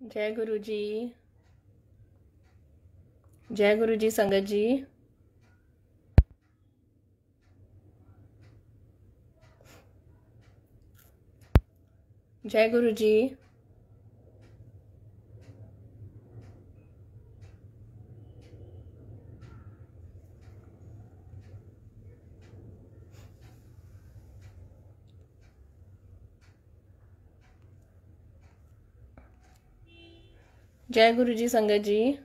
जय गुरु जी। जय गुरु जी संगत जी। जय गुरु जी। जय गुरु जी संगत जी।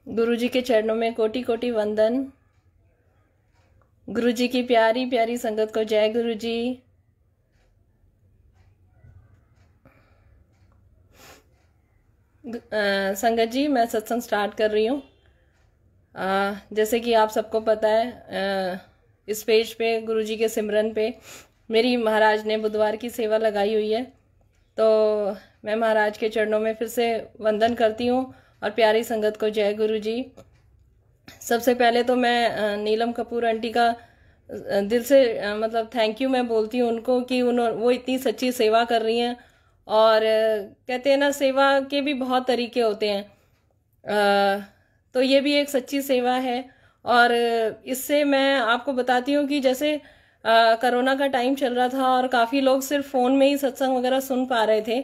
गुरु जी के चरणों में कोटि कोटि वंदन। गुरु जी की प्यारी प्यारी संगत को जय गुरु जी। संगत जी, मैं सत्संग स्टार्ट कर रही हूँ। जैसे कि आप सबको पता है, इस पेज पे गुरु जी के सिमरन पे मेरी महाराज ने बुधवार की सेवा लगाई हुई है, तो मैं महाराज के चरणों में फिर से वंदन करती हूँ और प्यारी संगत को जय गुरु जी। सबसे पहले तो मैं नीलम कपूर आंटी का दिल से मतलब थैंक यू मैं बोलती हूँ उनको कि वो इतनी सच्ची सेवा कर रही हैं। और कहते हैं ना, सेवा के भी बहुत तरीके होते हैं, तो ये भी एक सच्ची सेवा है। और इससे मैं आपको बताती हूँ कि जैसे कोरोना का टाइम चल रहा था और काफ़ी लोग सिर्फ फ़ोन में ही सत्संग वगैरह सुन पा रहे थे,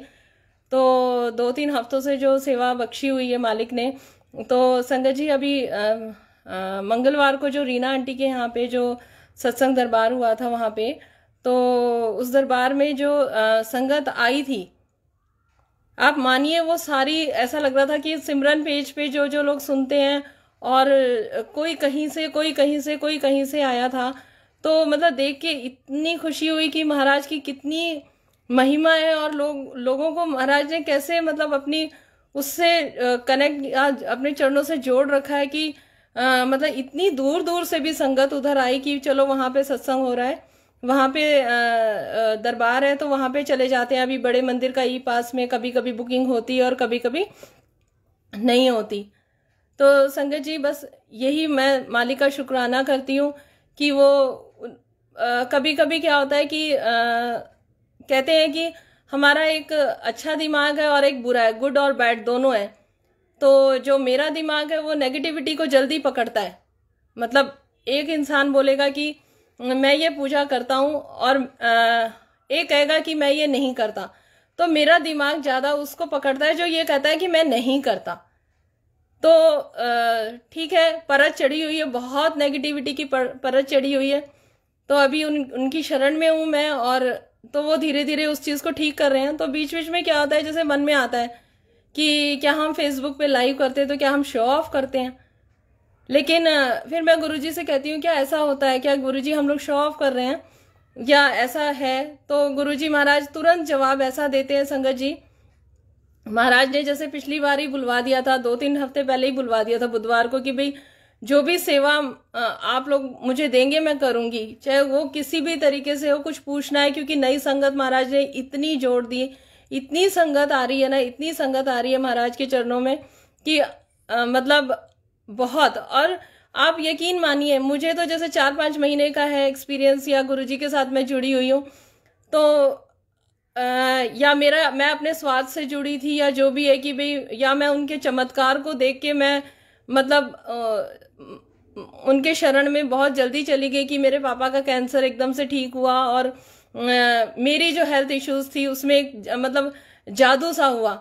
तो 2-3 हफ्तों से जो सेवा बख्शी हुई है मालिक ने, तो संगत जी अभी मंगलवार को जो रीना आंटी के यहाँ पे जो सत्संग दरबार हुआ था वहाँ पे, तो उस दरबार में जो संगत आई थी, आप मानिए वो सारी, ऐसा लग रहा था कि सिमरन पेज पे जो जो लोग सुनते हैं, और कोई कहीं से कोई कहीं से कोई कहीं से आया था, तो मतलब देख के इतनी खुशी हुई कि महाराज की कितनी महिमा है और लोगों को महाराज ने कैसे मतलब अपनी उससे कनेक्ट अपने चरणों से जोड़ रखा है कि मतलब इतनी दूर दूर से भी संगत उधर आई कि चलो वहाँ पे सत्संग हो रहा है, वहाँ पे दरबार है, तो वहाँ पे चले जाते हैं। अभी बड़े मंदिर का ई पास में कभी कभी बुकिंग होती है और कभी कभी नहीं होती। तो संगत जी, बस यही मैं मालिक का शुक्राना करती हूँ कि वो कभी कभी क्या होता है कि कहते हैं कि हमारा एक अच्छा दिमाग है और एक बुरा है, गुड और बैड दोनों है। तो जो मेरा दिमाग है वो नेगेटिविटी को जल्दी पकड़ता है। मतलब एक इंसान बोलेगा कि मैं ये पूजा करता हूँ और एक कहेगा कि मैं ये नहीं करता, तो मेरा दिमाग ज़्यादा उसको पकड़ता है जो ये कहता है कि मैं नहीं करता। तो ठीक है, परत चढ़ी हुई है, बहुत नेगेटिविटी की परत चढ़ी हुई है, तो अभी उनकी शरण में हूँ मैं, और तो वो धीरे धीरे उस चीज़ को ठीक कर रहे हैं। तो बीच बीच में क्या होता है, जैसे मन में आता है कि क्या हम फेसबुक पे लाइव करते हैं तो क्या हम शो ऑफ करते हैं, लेकिन फिर मैं गुरुजी से कहती हूँ क्या ऐसा होता है, क्या गुरुजी हम लोग शो ऑफ कर रहे हैं या ऐसा है? तो गुरुजी महाराज तुरंत जवाब ऐसा देते हैं संगत जी। महाराज ने जैसे पिछली बार ही बुलवा दिया था, 2-3 हफ्ते पहले ही बुलवा दिया था बुधवार को कि भाई जो भी सेवा आप लोग मुझे देंगे मैं करूंगी, चाहे वो किसी भी तरीके से हो। कुछ पूछना है, क्योंकि नई संगत महाराज ने इतनी जोड़ दी, इतनी संगत आ रही है ना, इतनी संगत आ रही है महाराज के चरणों में कि मतलब बहुत। और आप यकीन मानिए, मुझे तो जैसे 4-5 महीने का है एक्सपीरियंस, या गुरुजी के साथ मैं जुड़ी हुई हूँ, तो या मैं अपने स्वाद से जुड़ी थी, या जो भी है कि भाई, या मैं उनके चमत्कार को देख के मैं मतलब उनके शरण में बहुत जल्दी चली गई कि मेरे पापा का कैंसर एकदम से ठीक हुआ, और मेरी जो हेल्थ इश्यूज थी उसमें एक मतलब जादू सा हुआ।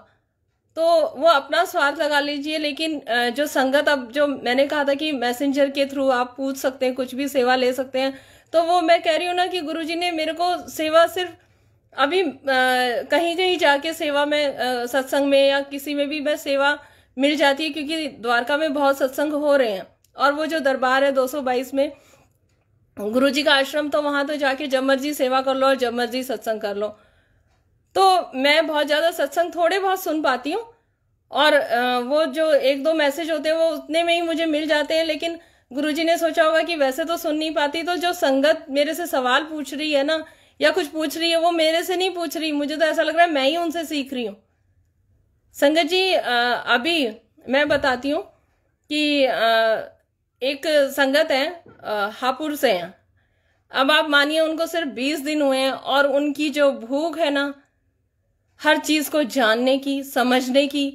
तो वो अपना स्वार्थ लगा लीजिए, लेकिन जो संगत, अब जो मैंने कहा था कि मैसेंजर के थ्रू आप पूछ सकते हैं, कुछ भी सेवा ले सकते हैं, तो वो मैं कह रही हूँ ना कि गुरुजी ने मेरे को सेवा सिर्फ अभी कहीं कहीं जाके सेवा में सत्संग में या किसी में भी मैं सेवा मिल जाती है, क्योंकि द्वारका में बहुत सत्संग हो रहे हैं, और वो जो दरबार है 222 में गुरुजी का आश्रम, तो वहां तो जाके जब मर्जी सेवा कर लो और जब मर्जी सत्संग कर लो। तो मैं बहुत ज़्यादा सत्संग थोड़े बहुत सुन पाती हूँ, और वो जो 1-2 मैसेज होते हैं वो उतने में ही मुझे मिल जाते हैं, लेकिन गुरुजी ने सोचा होगा कि वैसे तो सुन नहीं पाती, तो जो संगत मेरे से सवाल पूछ रही है ना, या कुछ पूछ रही है, वो मेरे से नहीं पूछ रही, मुझे तो ऐसा लग रहा है मैं ही उनसे सीख रही हूँ। संगत जी, अभी मैं बताती हूँ कि एक संगत है, हापुड़ से हैं। अब आप मानिए उनको सिर्फ 20 दिन हुए हैं, और उनकी जो भूख है ना, हर चीज़ को जानने की, समझने की,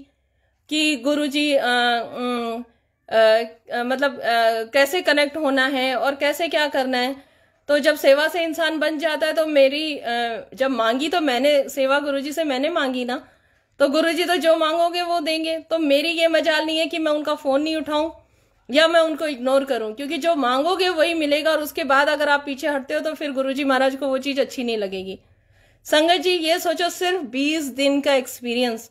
कि गुरुजी मतलब कैसे कनेक्ट होना है और कैसे क्या करना है। तो जब सेवा से इंसान बन जाता है तो मेरी जब मांगी तो मैंने सेवा गुरुजी से मैंने मांगी ना, तो गुरुजी तो जो मांगोगे वो देंगे। तो मेरी ये मजाल नहीं है कि मैं उनका फ़ोन नहीं उठाऊं या मैं उनको इग्नोर करूं, क्योंकि जो मांगोगे वही मिलेगा। और उसके बाद अगर आप पीछे हटते हो तो फिर गुरुजी महाराज को वो चीज़ अच्छी नहीं लगेगी। संगत जी ये सोचो, सिर्फ 20 दिन का एक्सपीरियंस,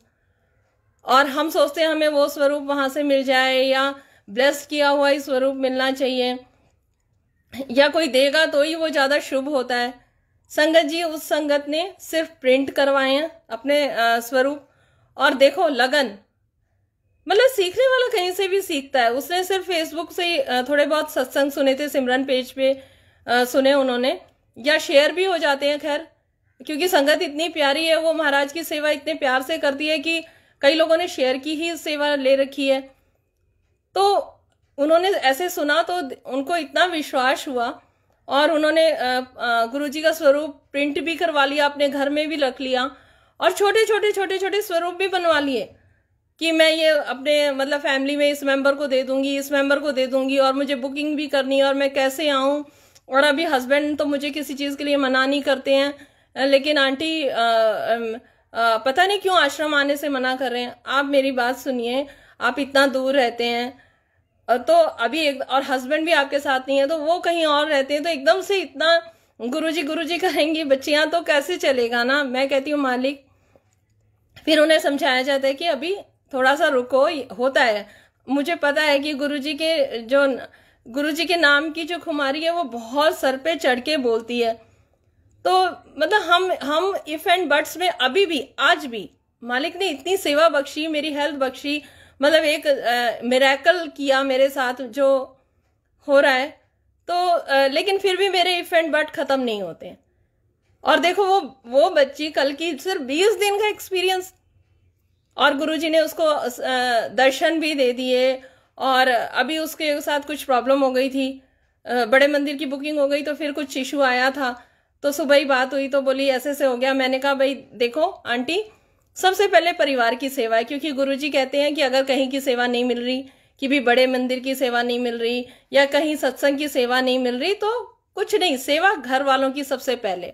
और हम सोचते हैं हमें वो स्वरूप वहां से मिल जाए या ब्लेस किया हुआ ही स्वरूप मिलना चाहिए या कोई देगा तो ही वो ज्यादा शुभ होता है। संगत जी उस संगत ने सिर्फ प्रिंट करवाए हैं अपने स्वरूप, और देखो लगन, मतलब सीखने वाला कहीं से भी सीखता है। उसने सिर्फ फेसबुक से थोड़े बहुत सत्संग सुने थे, सिमरन पेज पे सुने उन्होंने, या शेयर भी हो जाते हैं। खैर, क्योंकि संगत इतनी प्यारी है, वो महाराज की सेवा इतने प्यार से करती है कि कई लोगों ने शेयर की ही सेवा ले रखी है। तो उन्होंने ऐसे सुना तो उनको इतना विश्वास हुआ और उन्होंने गुरुजी का स्वरूप प्रिंट भी करवा लिया, अपने घर में भी रख लिया, और छोटे छोटे स्वरूप भी बनवा लिए कि मैं ये अपने मतलब फैमिली में इस मेंबर को दे दूंगी, इस मेंबर को दे दूंगी, और मुझे बुकिंग भी करनी है और मैं कैसे आऊं। और अभी हस्बैंड तो मुझे किसी चीज़ के लिए मना नहीं करते हैं, लेकिन आंटी पता नहीं क्यों आश्रम आने से मना कर रहे हैं। आप मेरी बात सुनिए, आप इतना दूर रहते हैं तो अभी एक, और हस्बैंड भी आपके साथ नहीं है तो वो कहीं और रहते हैं, तो एकदम से इतना गुरुजी करेंगी बच्चियां तो कैसे चलेगा ना। मैं कहती हूँ मालिक, फिर उन्हें समझाया जाता है कि अभी थोड़ा सा रुको, होता है। मुझे पता है कि गुरुजी के नाम की जो खुमारी है वो बहुत सर पे चढ़ के बोलती है। तो मतलब हम इफ एंड बट्स में अभी भी, आज भी मालिक ने इतनी सेवा बख्शी, मेरी हेल्थ बख्शी, मतलब एक मिरेकल किया मेरे साथ जो हो रहा है। तो लेकिन फिर भी मेरे इफ एंड बट खत्म नहीं होते। और देखो वो बच्ची कल की सिर्फ 20 दिन का एक्सपीरियंस, और गुरुजी ने उसको दर्शन भी दे दिए। और अभी उसके साथ कुछ प्रॉब्लम हो गई थी, बड़े मंदिर की बुकिंग हो गई तो फिर कुछ इशू आया था, तो सुबह ही बात हुई तो बोली ऐसे से हो गया। मैंने कहा भाई देखो आंटी, सबसे पहले परिवार की सेवा है, क्योंकि गुरुजी कहते हैं कि अगर कहीं की सेवा नहीं मिल रही, कि भी बड़े मंदिर की सेवा नहीं मिल रही या कहीं सत्संग की सेवा नहीं मिल रही, तो कुछ नहीं, सेवा घर वालों की सबसे पहले।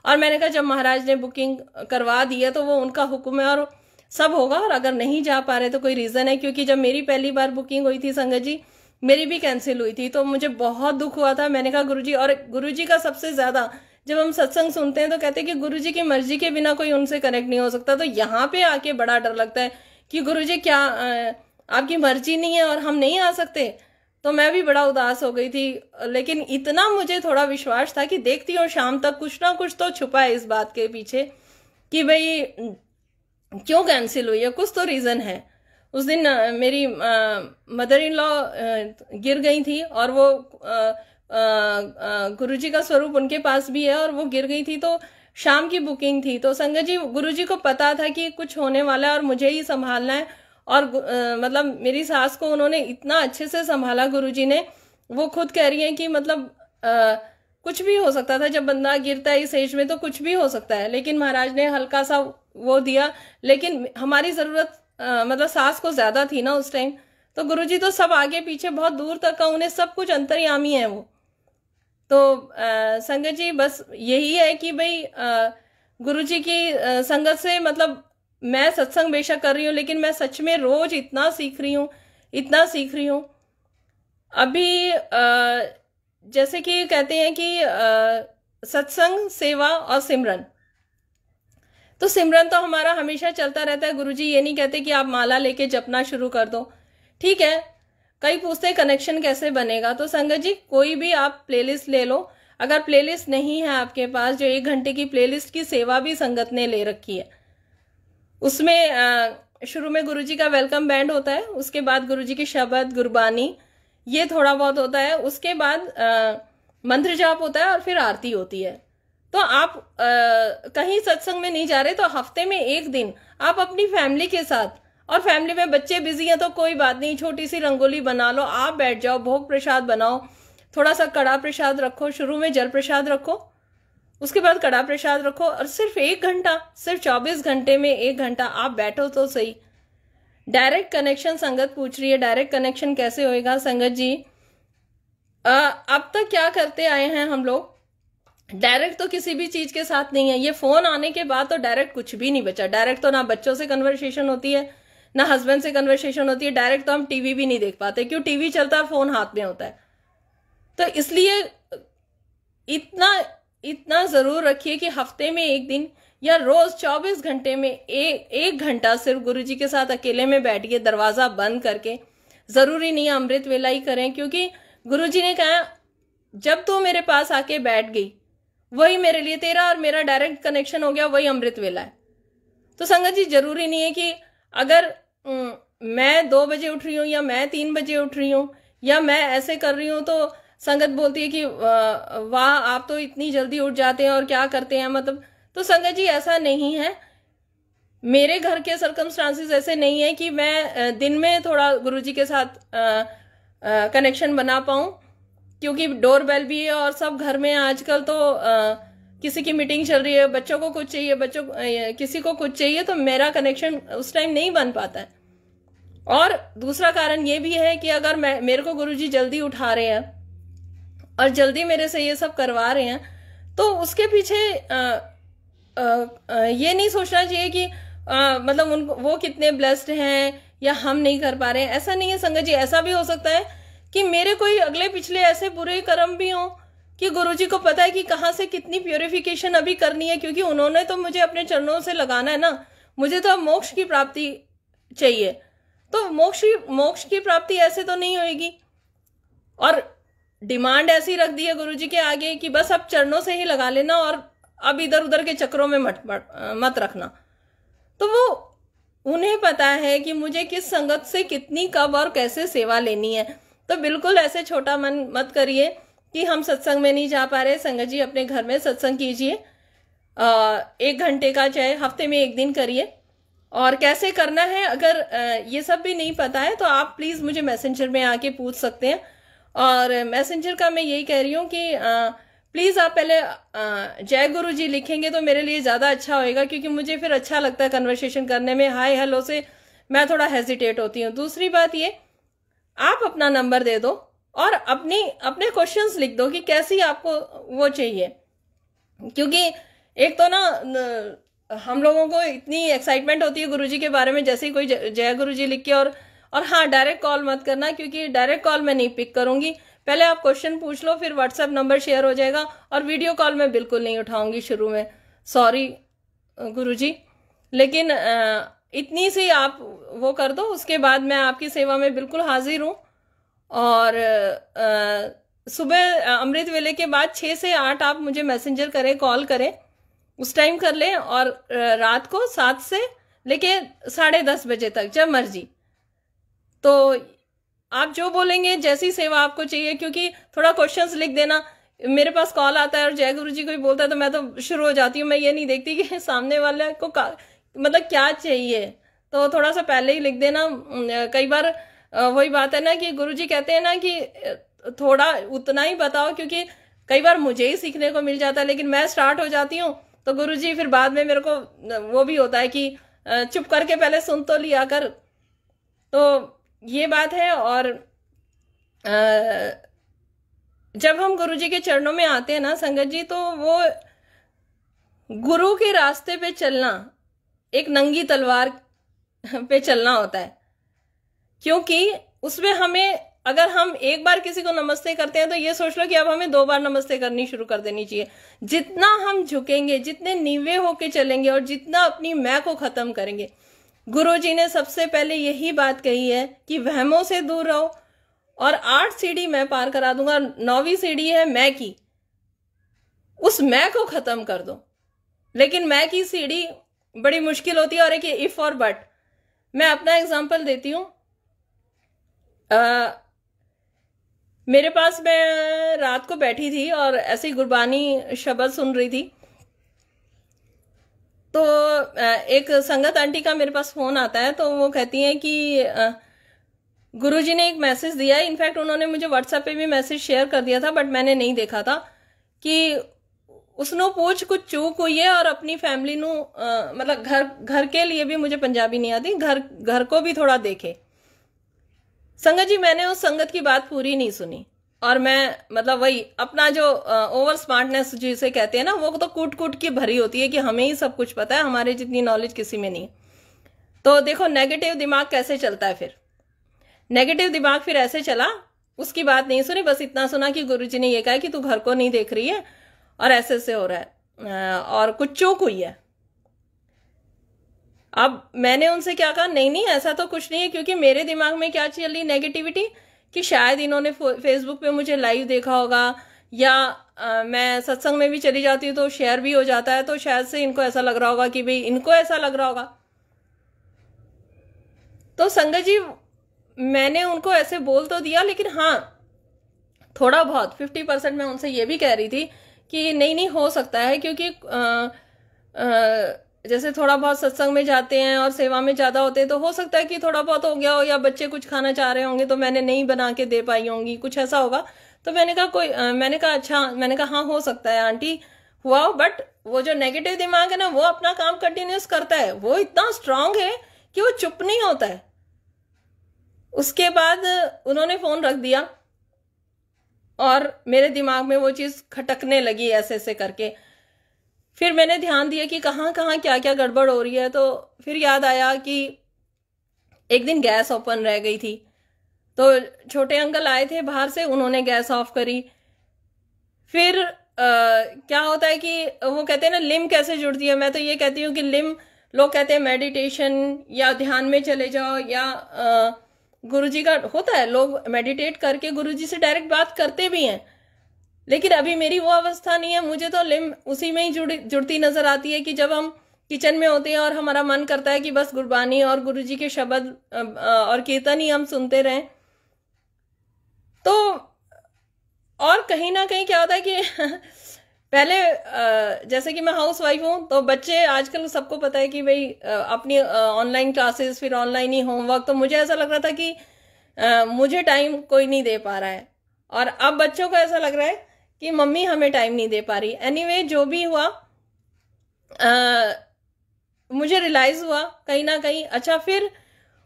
और मैंने कहा जब महाराज ने बुकिंग करवा दी है तो वो उनका हुक्म है और सब होगा, और अगर नहीं जा पा रहे तो कोई रीजन है। क्योंकि जब मेरी पहली बार बुकिंग हुई थी संगत जी, मेरी भी कैंसिल हुई थी, तो मुझे बहुत दुख हुआ था। मैंने कहा गुरुजी, और गुरुजी का सबसे ज्यादा जब हम सत्संग सुनते हैं तो कहते हैं कि गुरुजी की मर्जी के बिना कोई उनसे कनेक्ट नहीं हो सकता। तो यहाँ पे आके बड़ा डर लगता है कि गुरुजी क्या आपकी मर्जी नहीं है और हम नहीं आ सकते। तो मैं भी बड़ा उदास हो गई थी, लेकिन इतना मुझे थोड़ा विश्वास था कि देखती हूँ शाम तक कुछ ना कुछ तो छुपा है इस बात के पीछे कि भाई क्यों कैंसिल हुई है, कुछ तो रीजन है। उस दिन मेरी मदर इन लॉ गिर गई थी, और वो गुरुजी का स्वरूप उनके पास भी है, और वो गिर गई थी तो शाम की बुकिंग थी। तो संगत जी गुरुजी को पता था कि कुछ होने वाला है और मुझे ही संभालना है। और मतलब मेरी सास को उन्होंने इतना अच्छे से संभाला गुरुजी ने। वो खुद कह रही है कि मतलब कुछ भी हो सकता था, जब बंदा गिरता है इस एज में तो कुछ भी हो सकता है, लेकिन महाराज ने हल्का सा वो दिया। लेकिन हमारी जरूरत मतलब सास को ज्यादा थी ना उस टाइम, तो गुरुजी तो सब आगे पीछे बहुत दूर तक का, उन्हें सब कुछ अंतर्यामी है वो। तो संगत जी बस यही है कि भाई गुरुजी की संगत से, मतलब मैं सत्संग बेशक कर रही हूँ, लेकिन मैं सच में रोज इतना सीख रही हूँ। अभी जैसे कि कहते हैं कि सत्संग, सेवा और सिमरन, तो सिमरन तो हमारा हमेशा चलता रहता है। गुरुजी ये नहीं कहते कि आप माला लेके जपना शुरू कर दो, ठीक है। कई पूछते हैं कनेक्शन कैसे बनेगा, तो संगत जी कोई भी आप प्लेलिस्ट ले लो। अगर प्लेलिस्ट नहीं है आपके पास, जो 1 घंटे की प्लेलिस्ट की सेवा भी संगत ने ले रखी है, उसमें शुरू में गुरुजी का वेलकम बैंड होता है, उसके बाद गुरुजी की शब्द, गुरबानी, ये थोड़ा बहुत होता है, उसके बाद मंत्र जाप होता है और फिर आरती होती है। तो आप कहीं सत्संग में नहीं जा रहे तो हफ्ते में 1 दिन आप अपनी फैमिली के साथ, और फैमिली में बच्चे बिजी हैं तो कोई बात नहीं, छोटी सी रंगोली बना लो, आप बैठ जाओ, भोग प्रसाद बनाओ, थोड़ा सा कड़ा प्रसाद रखो, शुरू में जल प्रसाद रखो, उसके बाद कड़ा प्रसाद रखो और सिर्फ 1 घंटा, सिर्फ 24 घंटे में 1 घंटा आप बैठो तो सही। डायरेक्ट कनेक्शन संगत पूछ रही है, डायरेक्ट कनेक्शन कैसे होएगा संगत जी? अब तक क्या करते आए हैं हम लोग, डायरेक्ट तो किसी भी चीज के साथ नहीं है। ये फोन आने के बाद तो डायरेक्ट कुछ भी नहीं बचा। डायरेक्ट तो ना बच्चों से कन्वर्सेशन होती है, ना हस्बैंड से कन्वर्सेशन होती है। डायरेक्ट तो हम टीवी भी नहीं देख पाते, क्यों? टीवी चलता है, फोन हाथ में होता है। तो इसलिए इतना इतना जरूर रखिए कि हफ्ते में 1 दिन या रोज 24 घंटे में एक घंटा सिर्फ गुरुजी के साथ अकेले में बैठिए, दरवाजा बंद करके। जरूरी नहीं है अमृत वेला ही करें, क्योंकि गुरुजी ने कहा जब तू मेरे पास आके बैठ गई, वही मेरे लिए, तेरा और मेरा डायरेक्ट कनेक्शन हो गया, वही अमृत वेला है। तो संगत जी जरूरी नहीं है कि अगर मैं 2 बजे उठ रही हूँ या मैं 3 बजे उठ रही हूँ या मैं ऐसे कर रही हूँ तो संगत बोलती है कि वाह आप तो इतनी जल्दी उठ जाते हैं और क्या करते हैं, मतलब। तो संगत जी ऐसा नहीं है। मेरे घर के सर्कमस्टांसेस ऐसे नहीं है कि मैं दिन में थोड़ा गुरुजी के साथ कनेक्शन बना पाऊँ, क्योंकि डोर बेल भी है और सब घर में आजकल तो किसी की मीटिंग चल रही है, बच्चों को कुछ चाहिए, किसी को कुछ चाहिए, तो मेरा कनेक्शन उस टाइम नहीं बन पाता है। और दूसरा कारण ये भी है कि अगर मेरे को गुरुजी जल्दी उठा रहे हैं और जल्दी मेरे से ये सब करवा रहे हैं, तो उसके पीछे ये नहीं सोचना चाहिए कि मतलब उनको वो कितने ब्लेस्ड हैं या हम नहीं कर पा रहे हैं। ऐसा नहीं है संगत जी। ऐसा भी हो सकता है कि मेरे कोई अगले पिछले ऐसे बुरे कर्म भी हों कि गुरुजी को पता है कि कहाँ से कितनी प्योरिफिकेशन अभी करनी है, क्योंकि उन्होंने तो मुझे अपने चरणों से लगाना है ना। मुझे तो अब मोक्ष की प्राप्ति चाहिए, तो मोक्ष की प्राप्ति ऐसे तो नहीं होगी। और डिमांड ऐसी रख दी है गुरुजी के आगे कि बस अब चरणों से ही लगा लेना और अब इधर उधर के चक्रों में मत रखना। तो वो उन्हें पता है कि मुझे किस संगत से कितनी, कब और कैसे सेवा लेनी है। तो बिल्कुल ऐसे छोटा मन मत करिए कि हम सत्संग में नहीं जा पा रहे। संगत जी अपने घर में सत्संग कीजिए, 1 घंटे का, चाहे हफ्ते में 1 दिन करिए। और कैसे करना है, अगर ये सब भी नहीं पता है तो आप प्लीज मुझे मैसेंजर में आके पूछ सकते हैं। और मैसेंजर का मैं यही कह रही हूँ कि प्लीज आप पहले जय गुरु जी लिखेंगे तो मेरे लिए ज्यादा अच्छा होएगा, क्योंकि मुझे फिर अच्छा लगता है कन्वर्सेशन करने में। हाय हेलो से मैं थोड़ा हेजिटेट होती हूँ। दूसरी बात ये, आप अपना नंबर दे दो और अपने क्वेश्चंस लिख दो कि कैसी आपको वो चाहिए। क्योंकि एक तो ना हम लोगों को इतनी एक्साइटमेंट होती है गुरुजी के बारे में, जैसे ही कोई जय गुरुजी लिख के। और हाँ, डायरेक्ट कॉल मत करना, क्योंकि डायरेक्ट कॉल मैं नहीं पिक करूंगी। पहले आप क्वेश्चन पूछ लो, फिर व्हाट्सएप नंबर शेयर हो जाएगा। और वीडियो कॉल मैं बिल्कुल नहीं उठाऊंगी शुरू में, सॉरी गुरुजी। लेकिन इतनी सी आप वो कर दो, उसके बाद मैं आपकी सेवा में बिल्कुल हाजिर हूँ। और सुबह अमृत वेले के बाद 6 से 8 आप मुझे मैसेंजर करें, कॉल करें, उस टाइम कर लें। और रात को 7 से लेके 10:30 बजे तक, जब मर्जी। तो आप जो बोलेंगे, जैसी सेवा आपको चाहिए, क्योंकि थोड़ा क्वेश्चंस लिख देना। मेरे पास कॉल आता है और जय गुरु जी कोई बोलता है तो मैं तो शुरू हो जाती हूँ। मैं ये नहीं देखती कि सामने वाले को मतलब क्या चाहिए, तो थोड़ा सा पहले ही लिख देना। कई बार वही बात है ना कि गुरु जी कहते हैं ना कि थोड़ा उतना ही बताओ, क्योंकि कई बार मुझे ही सीखने को मिल जाता है, लेकिन मैं स्टार्ट हो जाती हूँ तो गुरु जी फिर बाद में मेरे को वो भी होता है कि चुप करके पहले सुन तो लिया कर। तो ये बात है। और जब हम गुरु जी के चरणों में आते हैं ना संगत जी, तो वो गुरु के रास्ते पे चलना एक नंगी तलवार पे चलना होता है। क्योंकि उसमें हमें, अगर हम एक बार किसी को नमस्ते करते हैं तो ये सोच लो कि अब हमें 2 बार नमस्ते करनी शुरू कर देनी चाहिए। जितना हम झुकेंगे, जितने नीवे होके चलेंगे और जितना अपनी मैं को खत्म करेंगे। गुरु जी ने सबसे पहले यही बात कही है कि वहमों से दूर रहो, और 8 सीढ़ी मैं पार करा दूंगा, 9वीं सीढ़ी है मैं की। उस मैं को खत्म कर दो। लेकिन मैं की सीढ़ी बड़ी मुश्किल होती है। और एक इफ और बट, मैं अपना एग्जांपल देती हूँ। मेरे पास, मैं रात को बैठी थी और ऐसी गुरबानी शब्द सुन रही थी, तो एक संगत आंटी का मेरे पास फोन आता है। तो वो कहती हैं कि गुरुजी ने एक मैसेज दिया है। इनफैक्ट उन्होंने मुझे व्हाट्सएप पे भी मैसेज शेयर कर दिया था, बट मैंने नहीं देखा था, कि उसनों पूछ कुछ चूक हुई है और अपनी फैमिली नु मतलब घर के लिए भी, मुझे पंजाबी नहीं आती, घर को भी थोड़ा देखे। संगत जी मैंने उस संगत की बात पूरी नहीं सुनी और मैं मतलब वही अपना जो ओवर स्मार्टनेस जिसे कहते हैं ना, वो तो कूट कूट की भरी होती है कि हमें ही सब कुछ पता है, हमारे जितनी नॉलेज किसी में नहीं। तो देखो नेगेटिव दिमाग कैसे चलता है। फिर नेगेटिव दिमाग फिर ऐसे चला, उसकी बात नहीं सुनी, बस इतना सुना कि गुरुजी ने ये कहा कि तू घर को नहीं देख रही है और ऐसे ऐसे हो रहा है और कुछ चूक हुई है। अब मैंने उनसे क्या कहा, नहीं नहीं ऐसा तो कुछ नहीं है, क्योंकि मेरे दिमाग में क्या चल रही नेगेटिविटी कि शायद इन्होंने फेसबुक पे मुझे लाइव देखा होगा या मैं सत्संग में भी चली जाती हूँ तो शेयर भी हो जाता है, तो शायद से इनको ऐसा लग रहा होगा कि भाई इनको ऐसा लग रहा होगा। तो संगत जी मैंने उनको ऐसे बोल तो दिया, लेकिन हाँ थोड़ा बहुत 50% मैं उनसे ये भी कह रही थी कि नहीं नहीं हो सकता है, क्योंकि जैसे थोड़ा बहुत सत्संग में जाते हैं और सेवा में ज़्यादा होते हैं तो हो सकता है कि थोड़ा बहुत हो गया हो, या बच्चे कुछ खाना चाह रहे होंगे तो मैंने नहीं बना के दे पाई होंगी, कुछ ऐसा होगा। तो मैंने कहा मैंने कहा अच्छा, मैंने कहा हाँ हो सकता है आंटी हुआ, बट वो जो नेगेटिव दिमाग है ना वो अपना काम कंटिन्यूस करता है, वो इतना स्ट्रांग है कि वो चुप नहीं होता है। उसके बाद उन्होंने फोन रख दिया और मेरे दिमाग में वो चीज खटकने लगी ऐसे ऐसे करके। फिर मैंने ध्यान दिया कि कहाँ कहाँ क्या क्या गड़बड़ हो रही है, तो फिर याद आया कि एक दिन गैस ओपन रह गई थी, तो छोटे अंकल आए थे बाहर से, उन्होंने गैस ऑफ करी। फिर क्या होता है कि वो कहते हैं ना लिम कैसे जुड़ती है, मैं तो ये कहती हूँ कि लिम, लोग कहते हैं मेडिटेशन या ध्यान में चले जाओ, या गुरुजी का होता है, लोग मेडिटेट करके गुरुजी से डायरेक्ट बात करते भी हैं, लेकिन अभी मेरी वो अवस्था नहीं है। मुझे तो लिम उसी में ही जुड़ती नजर आती है कि जब हम किचन में होते हैं और हमारा मन करता है कि बस गुरबानी और गुरुजी के शब्द और कीर्तन ही हम सुनते रहें। तो और कहीं ना कहीं क्या होता है कि पहले जैसे कि मैं हाउस वाइफ हूँ, तो बच्चे आजकल सबको पता है कि भाई अपनी ऑनलाइन क्लासेस, फिर ऑनलाइन ही होमवर्क, तो मुझे ऐसा लग रहा था कि मुझे टाइम कोई नहीं दे पा रहा है, और अब बच्चों को ऐसा लग रहा है कि मम्मी हमें टाइम नहीं दे पा रही। एनीवे जो भी हुआ मुझे रियलाइज हुआ कहीं ना कहीं। अच्छा फिर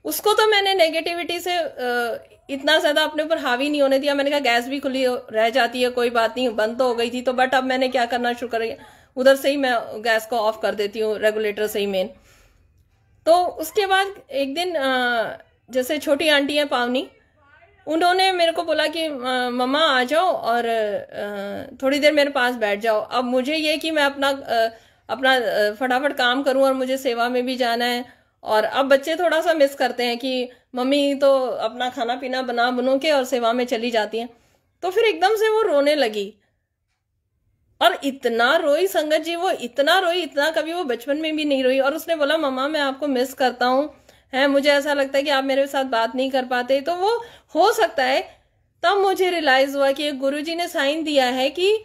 उसको तो मैंने नेगेटिविटी से इतना ज्यादा अपने ऊपर हावी नहीं होने दिया। मैंने कहा गैस भी खुली रह जाती है, कोई बात नहीं, बंद तो हो गई थी तो, बट अब मैंने क्या करना शुरू कर, उधर से ही मैं गैस को ऑफ कर देती हूँ, रेगुलेटर से ही मेन। तो उसके बाद एक दिन जैसे छोटी आंटी है पावनी, उन्होंने मेरे को बोला कि मम्मा आ जाओ और थोड़ी देर मेरे पास बैठ जाओ। अब मुझे ये कि मैं अपना फटाफट काम करूं और मुझे सेवा में भी जाना है, और अब बच्चे थोड़ा सा मिस करते हैं कि मम्मी तो अपना खाना पीना बनो के और सेवा में चली जाती हैं। तो फिर एकदम से वो रोने लगी, और इतना रोई संगत जी, वो इतना रोई, इतना कभी वो बचपन में भी नहीं रोई। और उसने बोला मम्मा मैं आपको मिस करता हूँ, है मुझे ऐसा लगता है कि आप मेरे साथ बात नहीं कर पाते। तो वो हो सकता है, तब मुझे रियलाइज हुआ कि गुरुजी ने साइन दिया है कि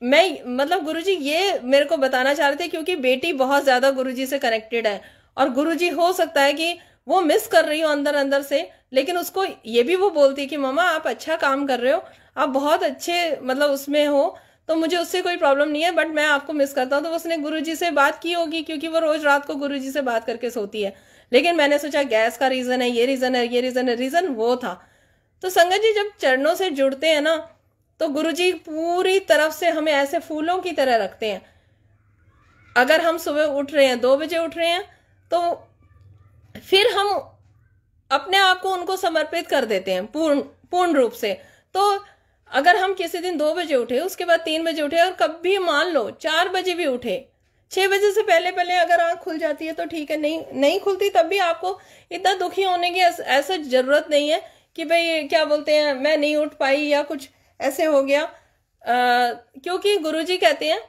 मैं, मतलब गुरुजी ये मेरे को बताना चाह रहे थे, क्योंकि बेटी बहुत ज्यादा गुरुजी से कनेक्टेड है, और गुरुजी हो सकता है कि वो मिस कर रही हो अंदर अंदर से, लेकिन उसको ये भी वो बोलती कि मम्मा आप अच्छा काम कर रहे हो, आप बहुत अच्छे मतलब उसमें हो, तो मुझे उससे कोई प्रॉब्लम नहीं है, बट मैं आपको मिस करता हूँ। तो उसने गुरुजी से बात की होगी, क्योंकि वो रोज रात को गुरुजी से बात करके सोती है। लेकिन मैंने सोचा गैस का रीजन है, ये रीजन है, ये रीजन है, रीजन वो था। तो संगत जी जब चरणों से जुड़ते हैं ना, तो गुरुजी पूरी तरफ से हमें ऐसे फूलों की तरह रखते हैं। अगर हम सुबह उठ रहे हैं, 2 बजे उठ रहे हैं, तो फिर हम अपने आप को उनको समर्पित कर देते हैं पूर्ण रूप से। तो अगर हम किसी दिन 2 बजे उठे, उसके बाद 3 बजे उठे, और कभी मान लो 4 बजे भी उठे, 6 बजे से पहले पहले अगर आंख खुल जाती है तो ठीक है, नहीं खुलती तब भी आपको इतना दुखी होने की ऐसा जरूरत नहीं है कि भाई क्या बोलते हैं मैं नहीं उठ पाई या कुछ ऐसे हो गया। क्योंकि गुरुजी कहते हैं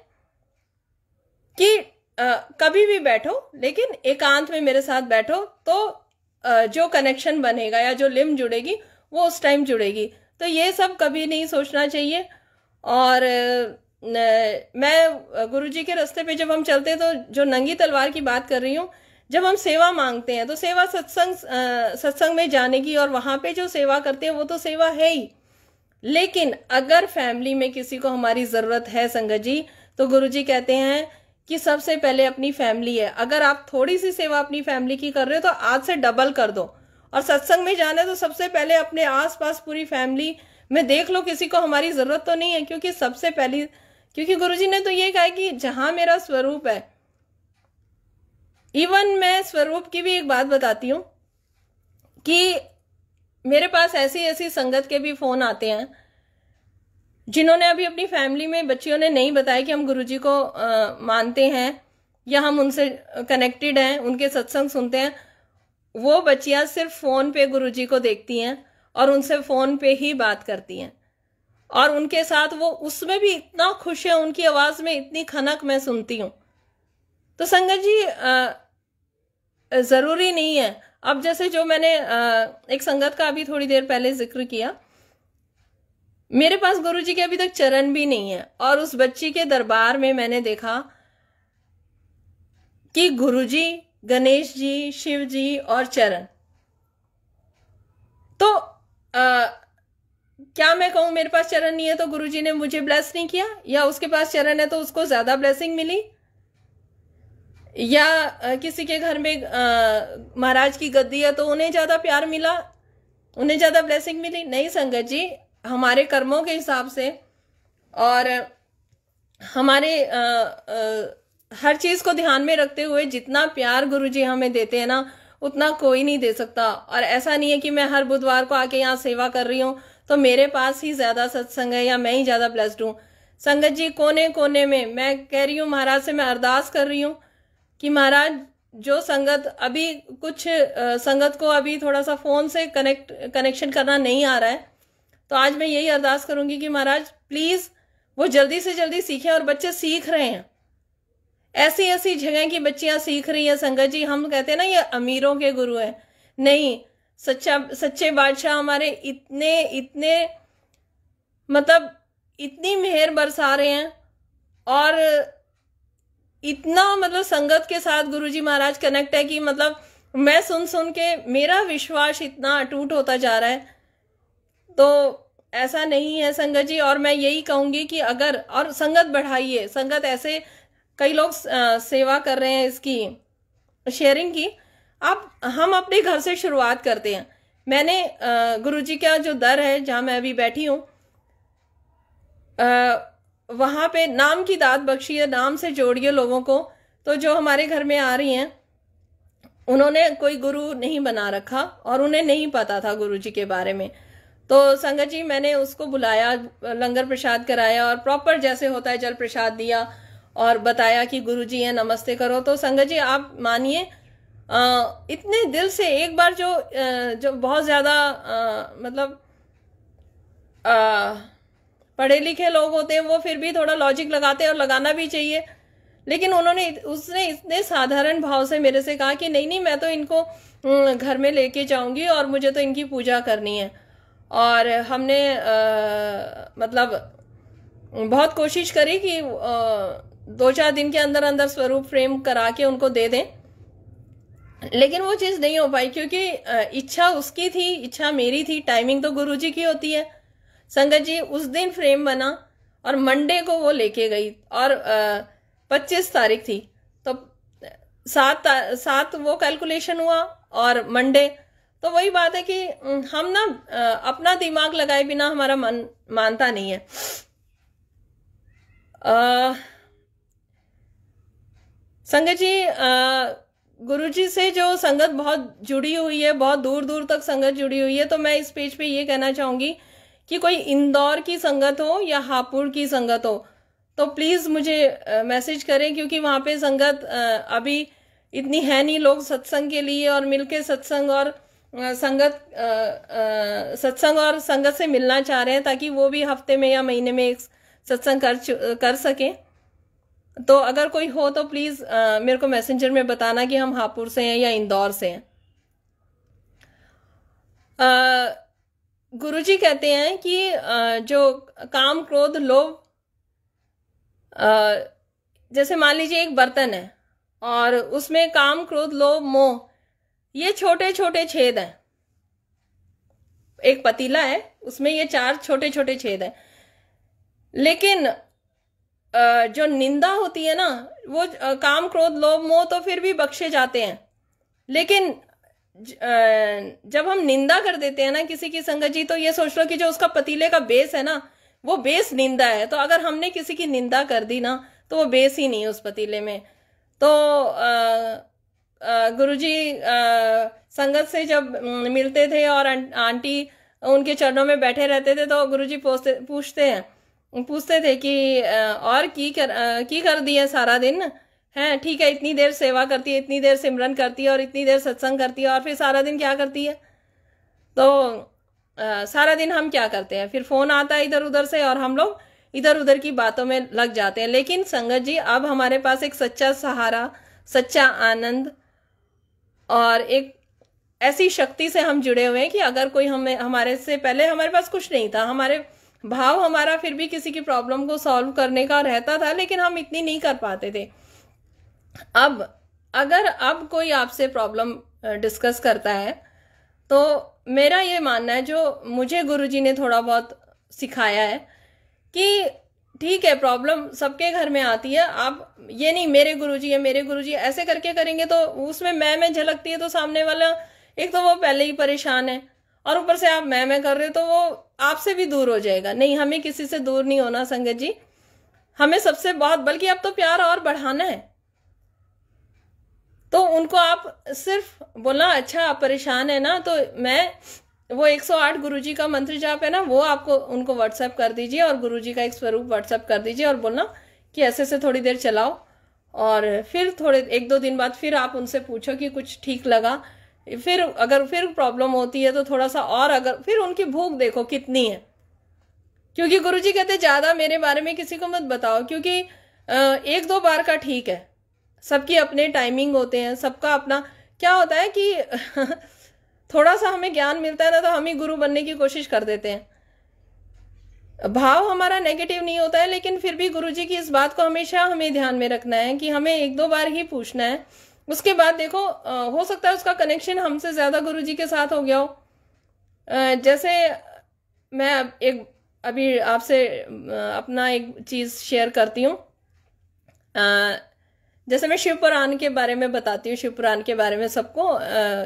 कि कभी भी बैठो, लेकिन एकांत में मेरे साथ बैठो, तो जो कनेक्शन बनेगा या जो लिम जुड़ेगी वो उस टाइम जुड़ेगी। तो ये सब कभी नहीं सोचना चाहिए। और मैं गुरुजी के रास्ते पे जब हम चलते हैं, तो जो नंगी तलवार की बात कर रही हूँ, जब हम सेवा मांगते हैं तो सेवा सत्संग में जाने की, और वहां पे जो सेवा करते हैं वो तो सेवा है ही। लेकिन अगर फैमिली में किसी को हमारी जरूरत है संगत जी, तो गुरुजी कहते हैं कि सबसे पहले अपनी फैमिली है। अगर आप थोड़ी सी सेवा अपनी फैमिली की कर रहे हो तो आज से डबल कर दो। और सत्संग में जाना है तो सबसे पहले अपने आसपास पूरी फैमिली में देख लो, किसी को हमारी जरूरत तो नहीं है, क्योंकि सबसे पहली, क्योंकि गुरुजी ने तो ये कहा कि जहां मेरा स्वरूप है। इवन मैं स्वरूप की भी एक बात बताती हूँ कि मेरे पास ऐसी ऐसी संगत के भी फोन आते हैं जिन्होंने अभी अपनी फैमिली में बच्चियों ने नहीं बताया कि हम गुरुजी को मानते हैं या हम उनसे कनेक्टेड हैं, उनके सत्संग सुनते हैं। वो बच्चियां सिर्फ फोन पे गुरुजी को देखती हैं और उनसे फोन पे ही बात करती हैं, और उनके साथ वो उसमें भी इतना खुश है, उनकी आवाज में इतनी खनक मैं सुनती हूँ। तो संगत जी जरूरी नहीं है। अब जैसे जो मैंने एक संगत का अभी थोड़ी देर पहले जिक्र किया, मेरे पास गुरुजी के अभी तक चरण भी नहीं है, और उस बच्ची के दरबार में मैंने देखा कि गुरुजी, गणेश जी, शिव जी और चरण। तो क्या मैं कहूं मेरे पास चरण नहीं है तो गुरुजी ने मुझे ब्लेस नहीं किया, या उसके पास चरण है तो उसको ज्यादा ब्लेसिंग मिली, या किसी के घर में महाराज की गद्दी है तो उन्हें ज्यादा प्यार मिला, उन्हें ज्यादा ब्लेसिंग मिली? नहीं संगत जी, हमारे कर्मों के हिसाब से और हमारे हर चीज को ध्यान में रखते हुए जितना प्यार गुरुजी हमें देते हैं ना, उतना कोई नहीं दे सकता। और ऐसा नहीं है कि मैं हर बुधवार को आके यहाँ सेवा कर रही हूँ तो मेरे पास ही ज्यादा सत्संग है या मैं ही ज्यादा ब्लेस्ड हूँ। संगत जी, कोने कोने में मैं कह रही हूँ, महाराज से मैं अरदास कर रही हूँ कि महाराज जो संगत अभी कुछ संगत को अभी थोड़ा सा फोन से कनेक्शन करना नहीं आ रहा है, तो आज मैं यही अरदास करूंगी कि महाराज प्लीज वो जल्दी से जल्दी सीखें। और बच्चे सीख रहे हैं, ऐसी ऐसी जगह की बच्चियां सीख रही हैं संगत जी। हम कहते हैं ना ये अमीरों के गुरु हैं, नहीं, सच्चे बादशाह हमारे इतने इतने मतलब इतनी मेहर बरसा रहे हैं, और इतना मतलब संगत के साथ गुरुजी महाराज कनेक्ट है कि मतलब मैं सुन सुन के मेरा विश्वास इतना अटूट होता जा रहा है। तो ऐसा नहीं है संगत जी, और मैं यही कहूंगी कि अगर और संगत बढ़ाइए। संगत ऐसे कई लोग सेवा कर रहे हैं इसकी शेयरिंग की, आप हम अपने घर से शुरुआत करते हैं। मैंने गुरुजी का जो दर है जहां मैं अभी बैठी हूं, वहां पे नाम की दात बख्शी है, नाम से जोड़िए लोगों को। तो जो हमारे घर में आ रही हैं उन्होंने कोई गुरु नहीं बना रखा और उन्हें नहीं पता था गुरुजी के बारे में। तो संगत जी मैंने उसको बुलाया, लंगर प्रसाद कराया और प्रॉपर जैसे होता है जल प्रसाद दिया और बताया कि गुरुजी हैं, नमस्ते करो। तो संगत जी आप मानिए इतने दिल से एक बार जो बहुत ज्यादा मतलब पढ़े लिखे लोग होते हैं वो फिर भी थोड़ा लॉजिक लगाते हैं और लगाना भी चाहिए, लेकिन उसने इतने साधारण भाव से मेरे से कहा कि नहीं नहीं मैं तो इनको घर में लेके जाऊंगी और मुझे तो इनकी पूजा करनी है। और हमने मतलब बहुत कोशिश करी कि 2-4 दिन के अंदर अंदर स्वरूप फ्रेम करा के उनको दे दें, लेकिन वो चीज नहीं हो पाई क्योंकि इच्छा उसकी थी, इच्छा मेरी थी, टाइमिंग तो गुरुजी की होती है। संगत जी उस दिन फ्रेम बना और मंडे को वो लेके गई और 25 तारीख थी, तो 7 वो कैलकुलेशन हुआ और मंडे। तो वही बात है कि हम ना अपना दिमाग लगाए बिना हमारा मन मानता नहीं है। संगत जी गुरुजी से जो संगत बहुत जुड़ी हुई है, बहुत दूर दूर तक संगत जुड़ी हुई है, तो मैं इस पेज पे ये कहना चाहूंगी कि कोई इंदौर की संगत हो या हापुड़ की संगत हो तो प्लीज मुझे मैसेज करें, क्योंकि वहां पे संगत अभी इतनी है नहीं। लोग सत्संग के लिए और मिलके सत्संग और संगत से मिलना चाह रहे हैं ताकि वो भी हफ्ते में या महीने में एक सत्संग कर सके। तो अगर कोई हो तो प्लीज मेरे को मैसेंजर में बताना कि हम हापुड़ से हैं या इंदौर से हैं। गुरुजी कहते हैं कि जो काम क्रोध लोभ, जैसे मान लीजिए एक बर्तन है और उसमें काम क्रोध लोभ मोह ये छोटे छोटे छेद हैं। एक पतीला है उसमें ये 4 छोटे छोटे छेद हैं, लेकिन जो निंदा होती है ना, वो काम क्रोध लोभ मोह तो फिर भी बख्शे जाते हैं, लेकिन जब हम निंदा कर देते हैं ना किसी की संगत जी, तो ये सोच लो कि जो उसका पतीले का बेस है ना, वो बेस निंदा है। तो अगर हमने किसी की निंदा कर दी ना, तो वो बेस ही नहीं है उस पतीले में। तो गुरुजी संगत से जब मिलते थे और आंटी उनके चरणों में बैठे रहते थे, तो गुरुजी पूछते थे कि और की कर दिया सारा दिन है, ठीक है, इतनी देर सेवा करती है, इतनी देर सिमरन करती है और इतनी देर सत्संग करती है, और फिर सारा दिन क्या करती है? तो सारा दिन हम क्या करते हैं? फिर फोन आता है इधर उधर से और हम लोग इधर उधर की बातों में लग जाते हैं। लेकिन संगत जी, अब हमारे पास एक सच्चा सहारा, सच्चा आनंद और एक ऐसी शक्ति से हम जुड़े हुए हैं कि अगर कोई हमें, हमारे से पहले हमारे पास कुछ नहीं था, हमारे भाव हमारा फिर भी किसी की प्रॉब्लम को सॉल्व करने का रहता था, लेकिन हम इतनी नहीं कर पाते थे। अब अगर अब कोई आपसे प्रॉब्लम डिस्कस करता है, तो मेरा ये मानना है, जो मुझे गुरुजी ने थोड़ा बहुत सिखाया है, कि ठीक है, प्रॉब्लम सबके घर में आती है। आप ये नहीं मेरे गुरुजी है, मेरे गुरुजी ऐसे करके करेंगे तो उसमें मैं झलकती है, तो सामने वाला एक तो वो पहले ही परेशान है, और ऊपर से आप मैं कर रहे हो, तो वो आपसे भी दूर हो जाएगा। नहीं, हमें किसी से दूर नहीं होना संगत जी, हमें सबसे बहुत, बल्कि अब तो प्यार और बढ़ाना है। तो उनको आप सिर्फ बोलना, अच्छा आप परेशान है ना, तो मैं वो 108 गुरुजी का मंत्र जाप है ना, वो आपको उनको व्हाट्सएप कर दीजिए, और गुरुजी का एक स्वरूप व्हाट्सएप कर दीजिए, और बोलना कि ऐसे से थोड़ी देर चलाओ, और फिर थोड़े 1-2 दिन बाद फिर आप उनसे पूछो कि कुछ ठीक लगा। फिर अगर फिर प्रॉब्लम होती है तो थोड़ा सा और, अगर फिर उनकी भूख देखो कितनी है, क्योंकि गुरुजी कहते ज्यादा मेरे बारे में किसी को मत बताओ, क्योंकि 1-2 बार का ठीक है, सबकी अपने टाइमिंग होते हैं, सबका अपना। क्या होता है कि थोड़ा सा हमें ज्ञान मिलता है ना, तो हम ही गुरु बनने की कोशिश कर देते हैं। भाव हमारा नेगेटिव नहीं होता है, लेकिन फिर भी गुरुजी की इस बात को हमेशा हमें ध्यान में रखना है कि हमें 1-2 बार ही पूछना है। उसके बाद देखो, हो सकता है उसका कनेक्शन हमसे ज्यादा गुरुजी के साथ हो गया हो। जैसे मैं अभी आपसे अपना एक चीज शेयर करती हूँ। जैसे मैं शिव पुराण के बारे में बताती हूँ, शिव पुराण के बारे में सबको,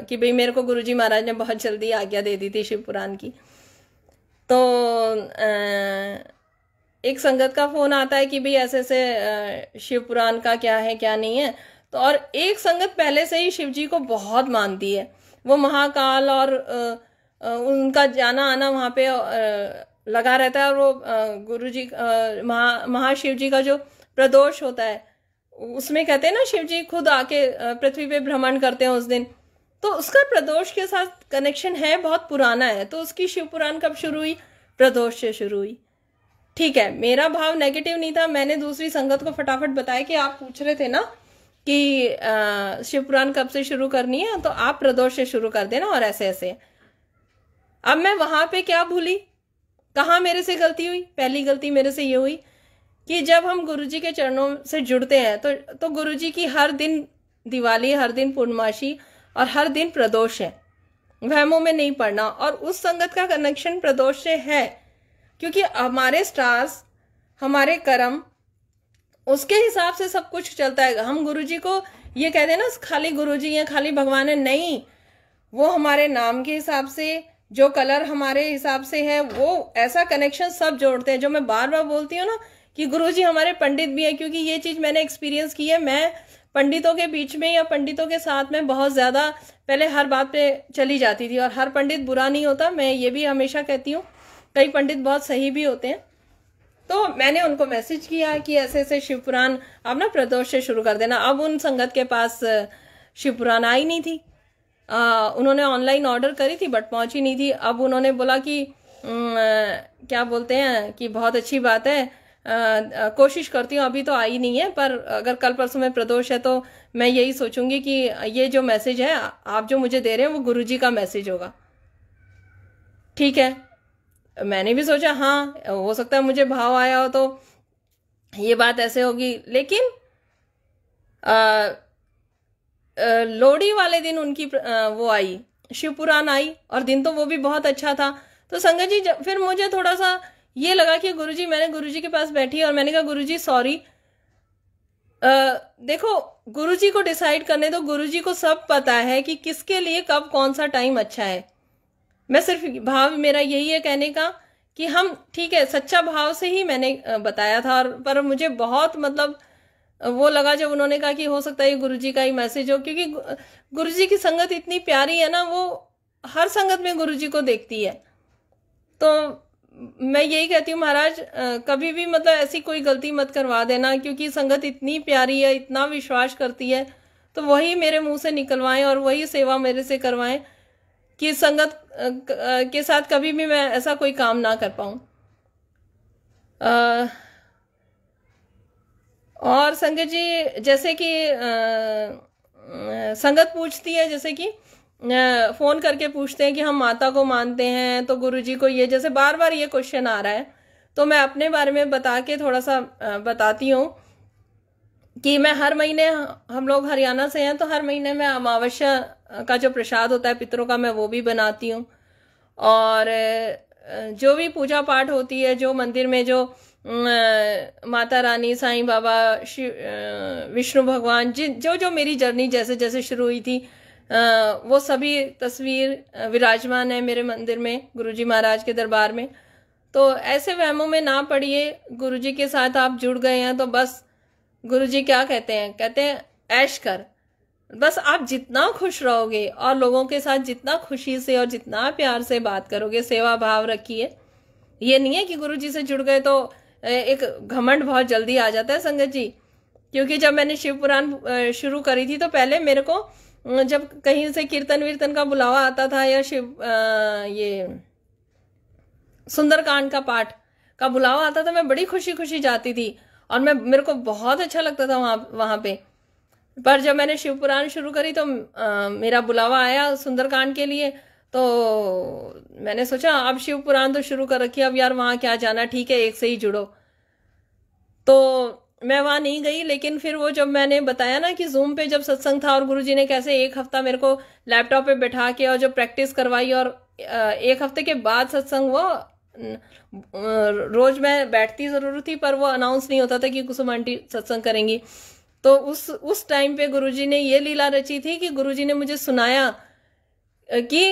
कि भाई मेरे को गुरुजी महाराज ने बहुत जल्दी आज्ञा दे दी थी शिव पुराण की। तो एक संगत का फोन आता है कि भाई ऐसे ऐसे शिव पुराण का क्या है क्या नहीं है। तो और एक संगत पहले से ही शिव जी को बहुत मानती है, वो महाकाल और उनका जाना आना वहाँ पे लगा रहता है। और वो गुरुजी महाशिव जी का जो प्रदोष होता है, उसमें कहते हैं ना, शिव जी खुद आके पृथ्वी पे भ्रमण करते हैं उस दिन, तो उसका प्रदोष के साथ कनेक्शन है, बहुत पुराना है। तो उसकी शिव पुराण कब शुरू हुई? प्रदोष से शुरू हुई। ठीक है, मेरा भाव नेगेटिव नहीं था, मैंने दूसरी संगत को फटाफट बताया कि आप पूछ रहे थे ना कि शिव पुराण कब से शुरू करनी है, तो आप प्रदोष से शुरू कर देना, और ऐसे ऐसे। अब मैं वहां पे क्या भूली, कहाँ मेरे से गलती हुई? पहली गलती मेरे से ये हुई कि जब हम गुरुजी के चरणों से जुड़ते हैं, तो गुरुजी की हर दिन दिवाली, हर दिन पूर्णमासी और हर दिन प्रदोष है, वहमों में नहीं पड़ना। और उस संगत का कनेक्शन प्रदोष से है, क्योंकि हमारे स्टार्स, हमारे कर्म, उसके हिसाब से सब कुछ चलता है। हम गुरुजी को ये कहते हैं ना खाली गुरुजी है, खाली भगवान है, नहीं, वो हमारे नाम के हिसाब से, जो कलर हमारे हिसाब से है, वो ऐसा कनेक्शन सब जोड़ते हैं। जो मैं बार बार बोलती हूँ ना कि गुरुजी हमारे पंडित भी है, क्योंकि ये चीज मैंने एक्सपीरियंस की है। मैं पंडितों के बीच में या पंडितों के साथ में बहुत ज्यादा पहले हर बात पे चली जाती थी, और हर पंडित बुरा नहीं होता, मैं ये भी हमेशा कहती हूँ, कई पंडित बहुत सही भी होते हैं। तो मैंने उनको मैसेज किया कि ऐसे ऐसे शिव पुराण आप ना प्रदोष से शुरू कर देना। अब उन संगत के पास शिव पुराण आई नहीं थी, उन्होंने ऑनलाइन ऑर्डर करी थी बट पहुंची नहीं थी। अब उन्होंने बोला कि क्या बोलते हैं कि बहुत अच्छी बात है, कोशिश करती हूँ, अभी तो आई नहीं है, पर अगर कल परसों में प्रदोष है तो मैं यही सोचूंगी कि ये जो मैसेज है आप जो मुझे दे रहे हैं वो गुरुजी का मैसेज होगा। ठीक है, मैंने भी सोचा हाँ हो सकता है मुझे भाव आया हो तो ये बात ऐसे होगी। लेकिन लोहड़ी वाले दिन उनकी वो आई, शिव पुराण आई, और दिन तो वो भी बहुत अच्छा था। तो संगत जी फिर मुझे थोड़ा सा ये लगा कि गुरुजी, मैंने गुरुजी के पास बैठी और मैंने कहा गुरुजी सॉरी, देखो गुरुजी को डिसाइड करने दो, गुरुजी को सब पता है कि किसके लिए कब कौन सा टाइम अच्छा है। मैं सिर्फ भाव मेरा यही है कहने का कि हम ठीक है, सच्चा भाव से ही मैंने बताया था। और पर मुझे बहुत मतलब वो लगा जब उन्होंने कहा कि हो सकता है ये गुरुजी का ही मैसेज हो, क्योंकि गुरुजी की संगत इतनी प्यारी है ना, वो हर संगत में गुरुजी को देखती है। तो मैं यही कहती हूँ महाराज, कभी भी मतलब ऐसी कोई गलती मत करवा देना, क्योंकि संगत इतनी प्यारी है, इतना विश्वास करती है, तो वही मेरे मुंह से निकलवाएं और वही सेवा मेरे से करवाएं कि संगत के साथ कभी भी मैं ऐसा कोई काम ना कर पाऊं। और संगत जी जैसे कि संगत पूछती है, जैसे कि फोन करके पूछते हैं कि हम माता को मानते हैं तो गुरुजी को ये, जैसे बार बार ये क्वेश्चन आ रहा है, तो मैं अपने बारे में बता के थोड़ा सा बताती हूँ कि मैं हर महीने, हम लोग हरियाणा से हैं तो हर महीने में अमावस्या का जो प्रसाद होता है पितरों का, मैं वो भी बनाती हूँ। और जो भी पूजा पाठ होती है, जो मंदिर में जो माता रानी, साईं बाबा, विष्णु भगवान, जो जो मेरी जर्नी जैसे जैसे शुरू हुई थी, वो सभी तस्वीर विराजमान है मेरे मंदिर में, गुरुजी महाराज के दरबार में। तो ऐसे वहमों में ना पड़िए, गुरुजी के साथ आप जुड़ गए हैं तो बस गुरुजी क्या कहते हैं, कहते हैं ऐश कर, बस आप जितना खुश रहोगे और लोगों के साथ जितना खुशी से और जितना प्यार से बात करोगे, सेवा भाव रखिए। ये नहीं है कि गुरुजी से जुड़ गए तो एक घमंड बहुत जल्दी आ जाता है संगत जी। क्योंकि जब मैंने शिव पुराण शुरू करी थी तो पहले मेरे को जब कहीं से कीर्तन वीर्तन का बुलावा आता था या ये सुंदरकांड का पाठ का बुलावा आता था, मैं बड़ी खुशी खुशी जाती थी और मेरे को बहुत अच्छा लगता था वहां पे। पर जब मैंने शिव पुराण शुरू करी तो मेरा बुलावा आया सुंदरकांड के लिए, तो मैंने सोचा अब शिव पुराण तो शुरू कर रखी है, अब यार वहां क्या जाना, ठीक है एक से ही जुड़ो। तो मैं वहां नहीं गई। लेकिन फिर वो जब मैंने बताया ना कि जूम पे जब सत्संग था और गुरुजी ने कैसे एक हफ्ता मेरे को लैपटॉप पे बैठा के और जो प्रैक्टिस करवाई, और एक हफ्ते के बाद सत्संग, वो रोज मैं बैठती जरूर थी पर वो अनाउंस नहीं होता था कि कुसुम आंटी सत्संग करेंगी। तो उस टाइम पे गुरुजी ने ये लीला रची थी कि गुरुजी ने मुझे सुनाया कि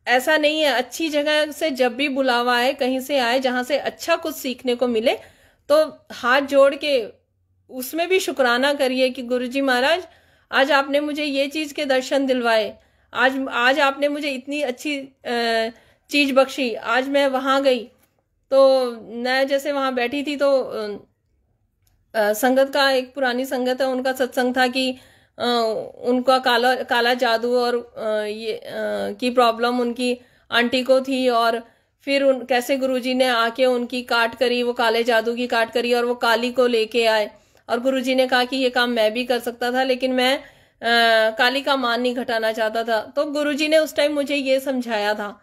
ऐसा नहीं है, अच्छी जगह से जब भी बुलावा आए, कहीं से आए जहां से अच्छा कुछ सीखने को मिले, तो हाथ जोड़ के उसमें भी शुक्राना करिए कि गुरुजी महाराज आज आपने मुझे ये चीज के दर्शन दिलवाए, आज आपने मुझे इतनी अच्छी चीज बख्शी। आज मैं वहां गई तो मैं जैसे वहां बैठी थी तो संगत का, एक पुरानी संगत है, उनका सत्संग था कि उनका काला जादू और ये की प्रॉब्लम उनकी आंटी को थी, और फिर कैसे गुरुजी ने आके उनकी काट करी, वो काले जादू की काट करी और वो काली को लेके आए। और गुरुजी ने कहा कि ये काम मैं भी कर सकता था, लेकिन मैं काली का मान नहीं घटाना चाहता था। तो गुरुजी ने उस टाइम मुझे ये समझाया था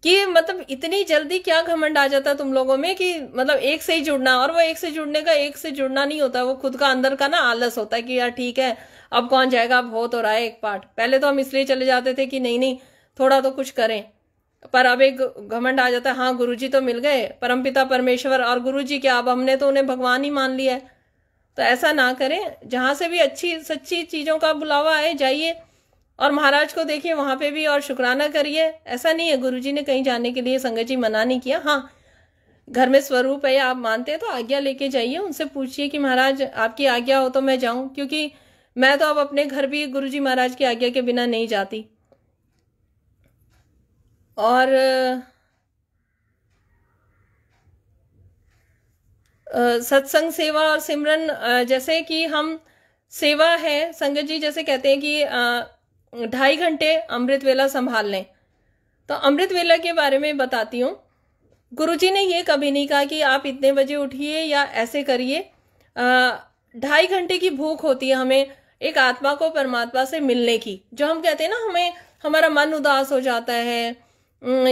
कि मतलब इतनी जल्दी क्या घमंड आ जाता तुम लोगों में कि मतलब एक से ही जुड़ना, और वो एक से जुड़ने का एक से जुड़ना नहीं होता, वो खुद का अंदर का ना आलस होता है कि यार ठीक है अब कौन जाएगा, अब हो तो रहा है एक पार्ट। पहले तो हम इसलिए चले जाते थे कि नहीं नहीं थोड़ा तो कुछ करें, पर अब एक घमंड आ जाता है, हाँ गुरुजी तो मिल गए, परमपिता परमेश्वर, और गुरुजी क्या, अब हमने तो उन्हें भगवान ही मान लिया है। तो ऐसा ना करें, जहां से भी अच्छी सच्ची चीजों का बुलावा आए जाइए और महाराज को देखिए वहां पे भी और शुक्राना करिए। ऐसा नहीं है गुरुजी ने कहीं जाने के लिए संगत जी मना नहीं किया। हाँ, घर में स्वरूप है, आप मानते हैं तो आज्ञा लेके जाइए, उनसे पूछिए कि महाराज आपकी आज्ञा हो तो मैं जाऊं, क्योंकि मैं तो अब अपने घर भी गुरुजी महाराज की आज्ञा के बिना नहीं जाती। और सत्संग, सेवा और सिमरन, जैसे कि हम सेवा है संगत जी, जैसे कहते हैं कि 2.5 घंटे अमृत वेला संभाल लें, तो अमृत वेला के बारे में बताती हूँ। गुरुजी ने ये कभी नहीं कहा कि आप इतने बजे उठिए या ऐसे करिए। 2.5 घंटे की भूख होती है हमें एक आत्मा को परमात्मा से मिलने की। जो हम कहते हैं ना, हमें हमारा मन उदास हो जाता है,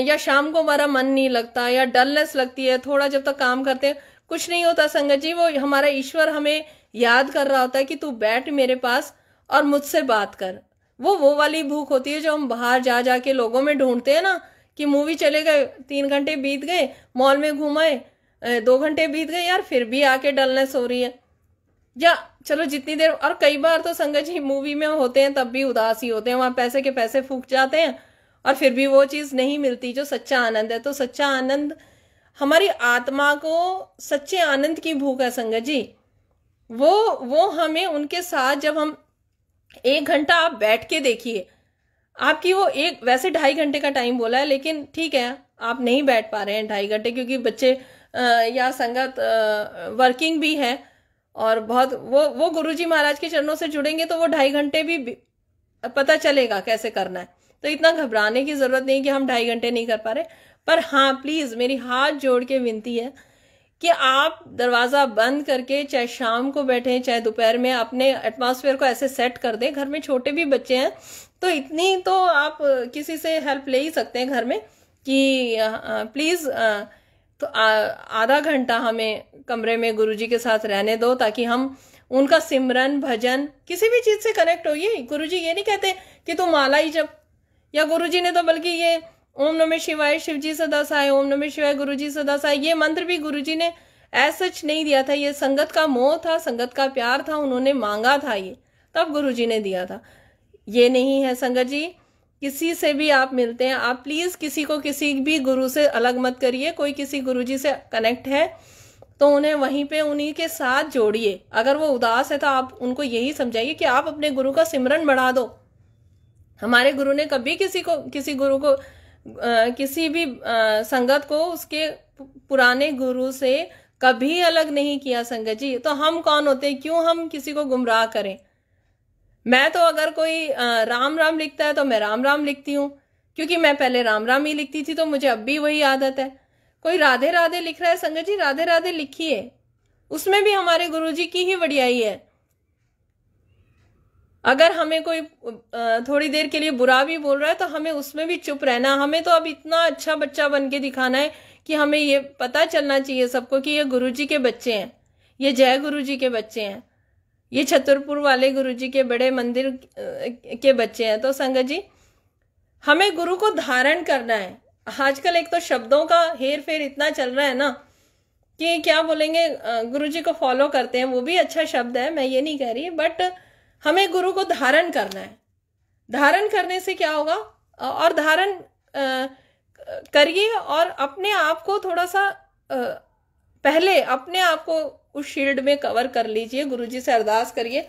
या शाम को हमारा मन नहीं लगता, या डलनेस लगती है थोड़ा जब तक काम करते हैं, कुछ नहीं होता संगत जी, वो हमारा ईश्वर हमें याद कर रहा होता है कि तू बैठ मेरे पास और मुझसे बात कर। वो वाली भूख होती है जो हम बाहर जा जाके लोगों में ढूंढते हैं ना कि मूवी चले गए, 3 घंटे बीत गए, मॉल में घूमाए, 2 घंटे बीत गए यार, फिर भी आके डलनेस हो रही है। या चलो जितनी देर, और कई बार तो संगत जी मूवी में होते हैं तब भी उदास ही होते हैं, वहां पैसे के पैसे फूक जाते हैं और फिर भी वो चीज नहीं मिलती जो सच्चा आनंद है। तो सच्चा आनंद, हमारी आत्मा को सच्चे आनंद की भूख है संगत जी, वो हमें उनके साथ, जब हम 1 घंटा आप बैठ के देखिए, आपकी वो एक, वैसे 2.5 घंटे का टाइम बोला है, लेकिन ठीक है आप नहीं बैठ पा रहे हैं 2.5 घंटे क्योंकि बच्चे या संगत वर्किंग भी है, और बहुत वो गुरुजी महाराज के चरणों से जुड़ेंगे तो वो 2.5 घंटे भी पता चलेगा कैसे करना है। तो इतना घबराने की जरूरत नहीं कि हम 2.5 घंटे नहीं कर पा रहे। पर हाँ, प्लीज मेरी हाथ जोड़ के विनती है कि आप दरवाजा बंद करके, चाहे शाम को बैठे चाहे दोपहर में, अपने एटमॉस्फेयर को ऐसे सेट कर दें। घर में छोटे भी बच्चे हैं तो इतनी तो आप किसी से हेल्प ले ही सकते हैं घर में कि प्लीज तो आधा घंटा हमें कमरे में गुरुजी के साथ रहने दो, ताकि हम उनका सिमरन भजन किसी भी चीज से कनेक्ट होइए। गुरुजी ये नहीं कहते कि तू माला ही जप, या गुरुजी ने तो बल्कि ये ओम नमः शिवाय शिवजी सदा सहाय, ओम नमः शिवाय गुरुजी सदा सहाय, ये मंत्र भी गुरुजी ने ऐसा सच नहीं दिया था, ये संगत का मोह था, संगत का प्यार था, उन्होंने मांगा था ये, तब गुरुजी ने दिया था। ये नहीं है संगत जी, किसी से भी आप मिलते हैं, आप प्लीज किसी को किसी भी गुरु से अलग मत करिए। कोई किसी गुरुजी से कनेक्ट है तो उन्हें वहीं पे उन्हीं के साथ जोड़िए। अगर वो उदास है तो आप उनको यही समझाइए कि आप अपने गुरु का सिमरन बढ़ा दो। हमारे गुरु ने कभी किसी गुरु को किसी भी संगत को उसके पुराने गुरु से कभी अलग नहीं किया संगत जी। तो हम कौन होते हैं, क्यों हम किसी को गुमराह करें। मैं तो अगर कोई राम राम लिखता है तो मैं राम राम लिखती हूँ, क्योंकि मैं पहले राम राम ही लिखती थी, तो मुझे अब भी वही आदत है। कोई राधे राधे लिख रहा है संगत जी, राधे राधे लिखिए, उसमें भी हमारे गुरुजी की ही बढ़ियाई है। अगर हमें कोई थोड़ी देर के लिए बुरा भी बोल रहा है तो हमें उसमें भी चुप रहना। हमें तो अब इतना अच्छा बच्चा बन के दिखाना है कि हमें ये पता चलना चाहिए सबको कि ये गुरुजी के बच्चे हैं, ये जय गुरुजी के बच्चे हैं, ये छतरपुर वाले गुरुजी के बड़े मंदिर के बच्चे हैं। तो संगत जी, हमें गुरु को धारण करना है। आजकल एक तो शब्दों का हेर फेर इतना चल रहा है ना कि क्या बोलेंगे, गुरुजी को फॉलो करते हैं, वो भी अच्छा शब्द है, मैं ये नहीं कह रही, बट हमें गुरु को धारण करना है। धारण करने से क्या होगा, और धारण करिए और अपने आप को थोड़ा सा पहले अपने आप को उस शील्ड में कवर कर लीजिए। गुरुजी से अरदास करिए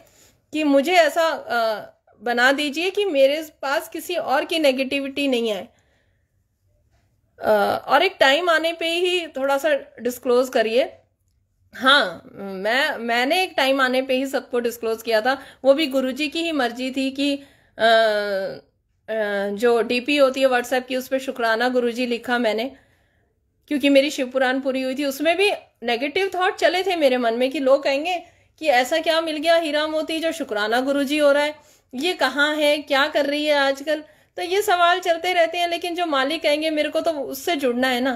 कि मुझे ऐसा बना दीजिए कि मेरे पास किसी और की नेगेटिविटी नहीं आए। और एक टाइम आने पे ही थोड़ा सा डिस्क्लोज करिए। हाँ, मैंने एक टाइम आने पे ही सबको डिस्क्लोज किया था, वो भी गुरुजी की ही मर्जी थी कि जो डीपी होती है व्हाट्सएप की, उस पर शुक्राना गुरुजी लिखा मैंने, क्योंकि मेरी शिवपुराण पूरी हुई थी। उसमें भी नेगेटिव थॉट चले थे मेरे मन में कि लोग कहेंगे कि ऐसा क्या मिल गया हीरा मोती जो शुक्राना गुरुजी हो रहा है, ये कहाँ है, क्या कर रही है आजकल। तो ये सवाल चलते रहते हैं, लेकिन जो मालिक कहेंगे मेरे को तो उससे जुड़ना है ना,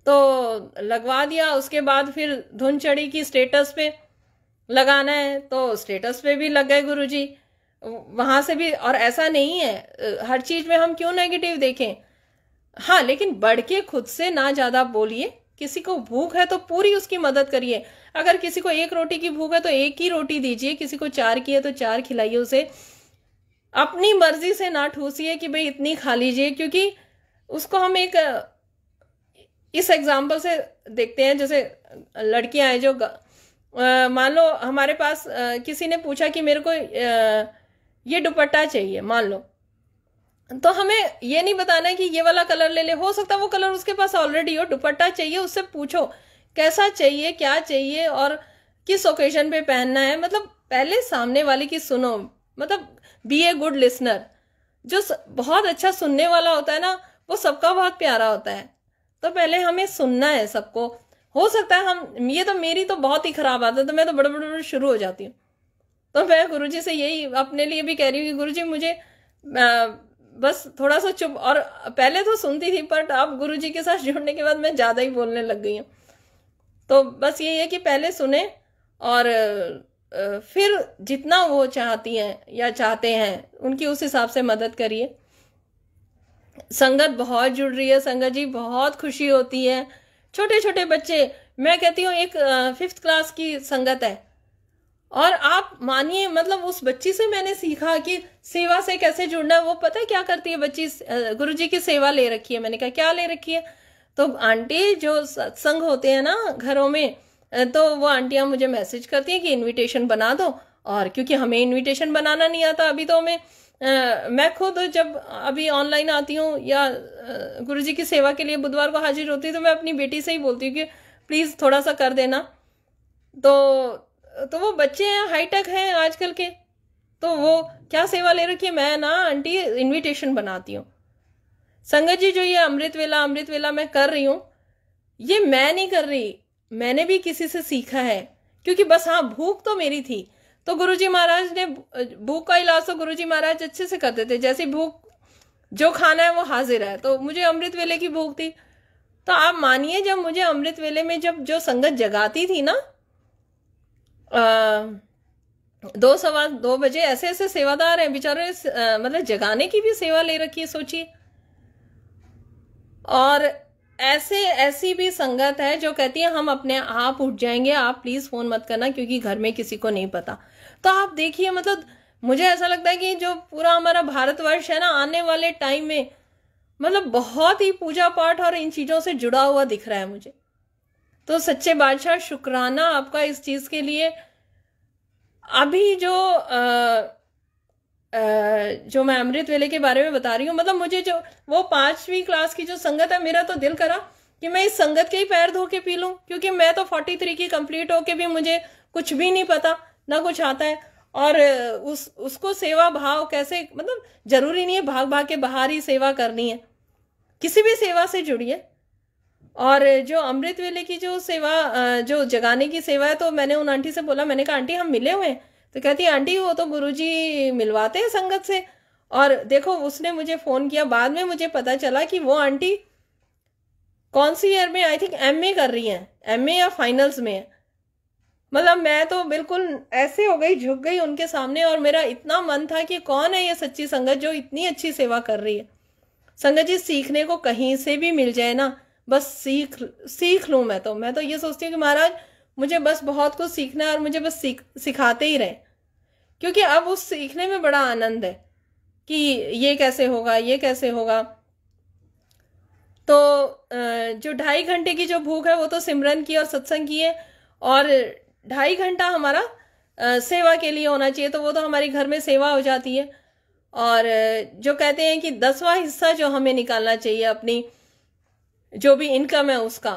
तो लगवा दिया। उसके बाद फिर धुन चढ़ी की स्टेटस पे लगाना है, तो स्टेटस पे भी लग गए गुरुजी, वहां से भी। और ऐसा नहीं है हर चीज में हम क्यों नेगेटिव देखें। हाँ, लेकिन बढ़ के खुद से ना ज्यादा बोलिए। किसी को भूख है तो पूरी उसकी मदद करिए। अगर किसी को 1 रोटी की भूख है तो 1 ही रोटी दीजिए, किसी को 4 की है तो 4 खिलाइए उसे। अपनी मर्जी से ना ठूसिए कि भाई इतनी खा लीजिए, क्योंकि उसको हम एक इस एग्जाम्पल से देखते हैं। जैसे लड़कियां हैं जो मान लो हमारे पास किसी ने पूछा कि मेरे को ये दुपट्टा चाहिए, मान लो, तो हमें ये नहीं बताना है कि ये वाला कलर ले ले, हो सकता है वो कलर उसके पास ऑलरेडी हो। दुपट्टा चाहिए, उससे पूछो कैसा चाहिए, क्या चाहिए और किस ओकेजन पे पहनना है। मतलब पहले सामने वाले की सुनो, मतलब बी ए गुड लिसनर। जो बहुत अच्छा सुनने वाला होता है ना, वो सबका बहुत प्यारा होता है। तो पहले हमें सुनना है सबको। हो सकता है हम, ये तो मेरी तो बहुत ही खराब आदत है, तो मैं तो बड़े बड़े शुरू हो जाती हूँ। तो मैं गुरुजी से यही अपने लिए भी कह रही हूँ कि गुरुजी मुझे बस थोड़ा सा चुप, और पहले तो सुनती थी, पर अब गुरुजी के साथ जुड़ने के बाद मैं ज्यादा ही बोलने लग गई हूँ। तो बस यही है कि पहले सुने और फिर जितना वो चाहती हैं या चाहते हैं उनकी उस हिसाब से मदद करिए। संगत बहुत जुड़ रही है संगत जी, बहुत खुशी होती है। छोटे छोटे बच्चे, मैं कहती हूँ एक 5th क्लास की संगत है, और आप मानिए मतलब उस बच्ची से मैंने सीखा कि सेवा से कैसे जुड़ना है। वो पता है क्या करती है बच्ची, गुरुजी की सेवा ले रखी है। मैंने कहा क्या ले रखी है? तो आंटी जो सत्संग होते हैं ना घरों में, तो वो आंटियां मुझे मैसेज करती हैं कि इनविटेशन बना दो। और क्योंकि हमें इनविटेशन बनाना नहीं आता अभी, तो मैं खुद जब अभी ऑनलाइन आती हूँ या गुरुजी की सेवा के लिए बुधवार को हाजिर होती हूँ, तो मैं अपनी बेटी से ही बोलती हूँ कि प्लीज़ थोड़ा सा कर देना। तो वो बच्चे हैं, हाईटेक हैं आजकल के, तो वो क्या सेवा ले रखी है? मैं ना आंटी इनविटेशन बनाती हूँ। संगत जी जो ये अमृत वेला मैं कर रही हूँ, ये मैं नहीं कर रही, मैंने भी किसी से सीखा है। क्योंकि बस हाँ, भूख तो मेरी थी, तो गुरुजी महाराज ने भूख का इलाज तो गुरुजी महाराज अच्छे से करते थे। जैसी भूख, जो खाना है वो हाजिर है, तो मुझे अमृत वेले की भूख थी। तो आप मानिए जब मुझे अमृत वेले में जब जो संगत जगाती थी ना, 2 बजे, ऐसे ऐसे सेवादार हैं बेचारे, मतलब जगाने की भी सेवा ले रखी है, सोचिए। और ऐसी भी संगत है जो कहती है हम अपने आप उठ जाएंगे, आप प्लीज फोन मत करना क्योंकि घर में किसी को नहीं पता। तो आप देखिए, मतलब मुझे ऐसा लगता है कि जो पूरा हमारा भारतवर्ष है ना, आने वाले टाइम में मतलब बहुत ही पूजा पाठ और इन चीजों से जुड़ा हुआ दिख रहा है मुझे। तो सच्चे बादशाह शुक्राना आपका इस चीज के लिए। अभी जो मैं अमृत वेले के बारे में बता रही हूँ, मतलब मुझे जो वो 5वीं क्लास की जो संगत है, मेरा तो दिल करा कि मैं इस संगत के ही पैर धो के पी लूं, क्योंकि मैं तो 43 की कंप्लीट होके भी मुझे कुछ भी नहीं पता, ना कुछ आता है। और उसको सेवा भाव कैसे, मतलब जरूरी नहीं है भाग भाग के बाहर ही सेवा करनी है, किसी भी सेवा से जुड़िए। और जो अमृत वेले की जो सेवा, जो जगाने की सेवा है, तो मैंने उन आंटी से बोला, मैंने कहा आंटी हम मिले हुए हैं? तो कहती है आंटी वो तो गुरुजी मिलवाते हैं संगत से। और देखो उसने मुझे फोन किया, बाद में मुझे पता चला कि वो आंटी कौन सी ईयर में, आई थिंक एमए कर रही हैं, एमए या फाइनल्स में है। मतलब मैं तो बिल्कुल ऐसे हो गई, झुक गई उनके सामने, और मेरा इतना मन था कि कौन है ये सच्ची संगत जो इतनी अच्छी सेवा कर रही है। संगत जी सीखने को कहीं से भी मिल जाए ना, बस सीख लूं। मैं तो ये सोचती हूँ कि महाराज मुझे बस बहुत कुछ सीखना है और मुझे बस सिखाते ही रहे, क्योंकि अब उस सीखने में बड़ा आनंद है कि ये कैसे होगा, ये कैसे होगा। तो जो 2.5 घंटे की जो भूख है वो तो सिमरन की और सत्संग की है, और 2.5 घंटा हमारा सेवा के लिए होना चाहिए, तो वो तो हमारी घर में सेवा हो जाती है। और जो कहते हैं कि 10वां हिस्सा जो हमें निकालना चाहिए अपनी जो भी इनकम है उसका,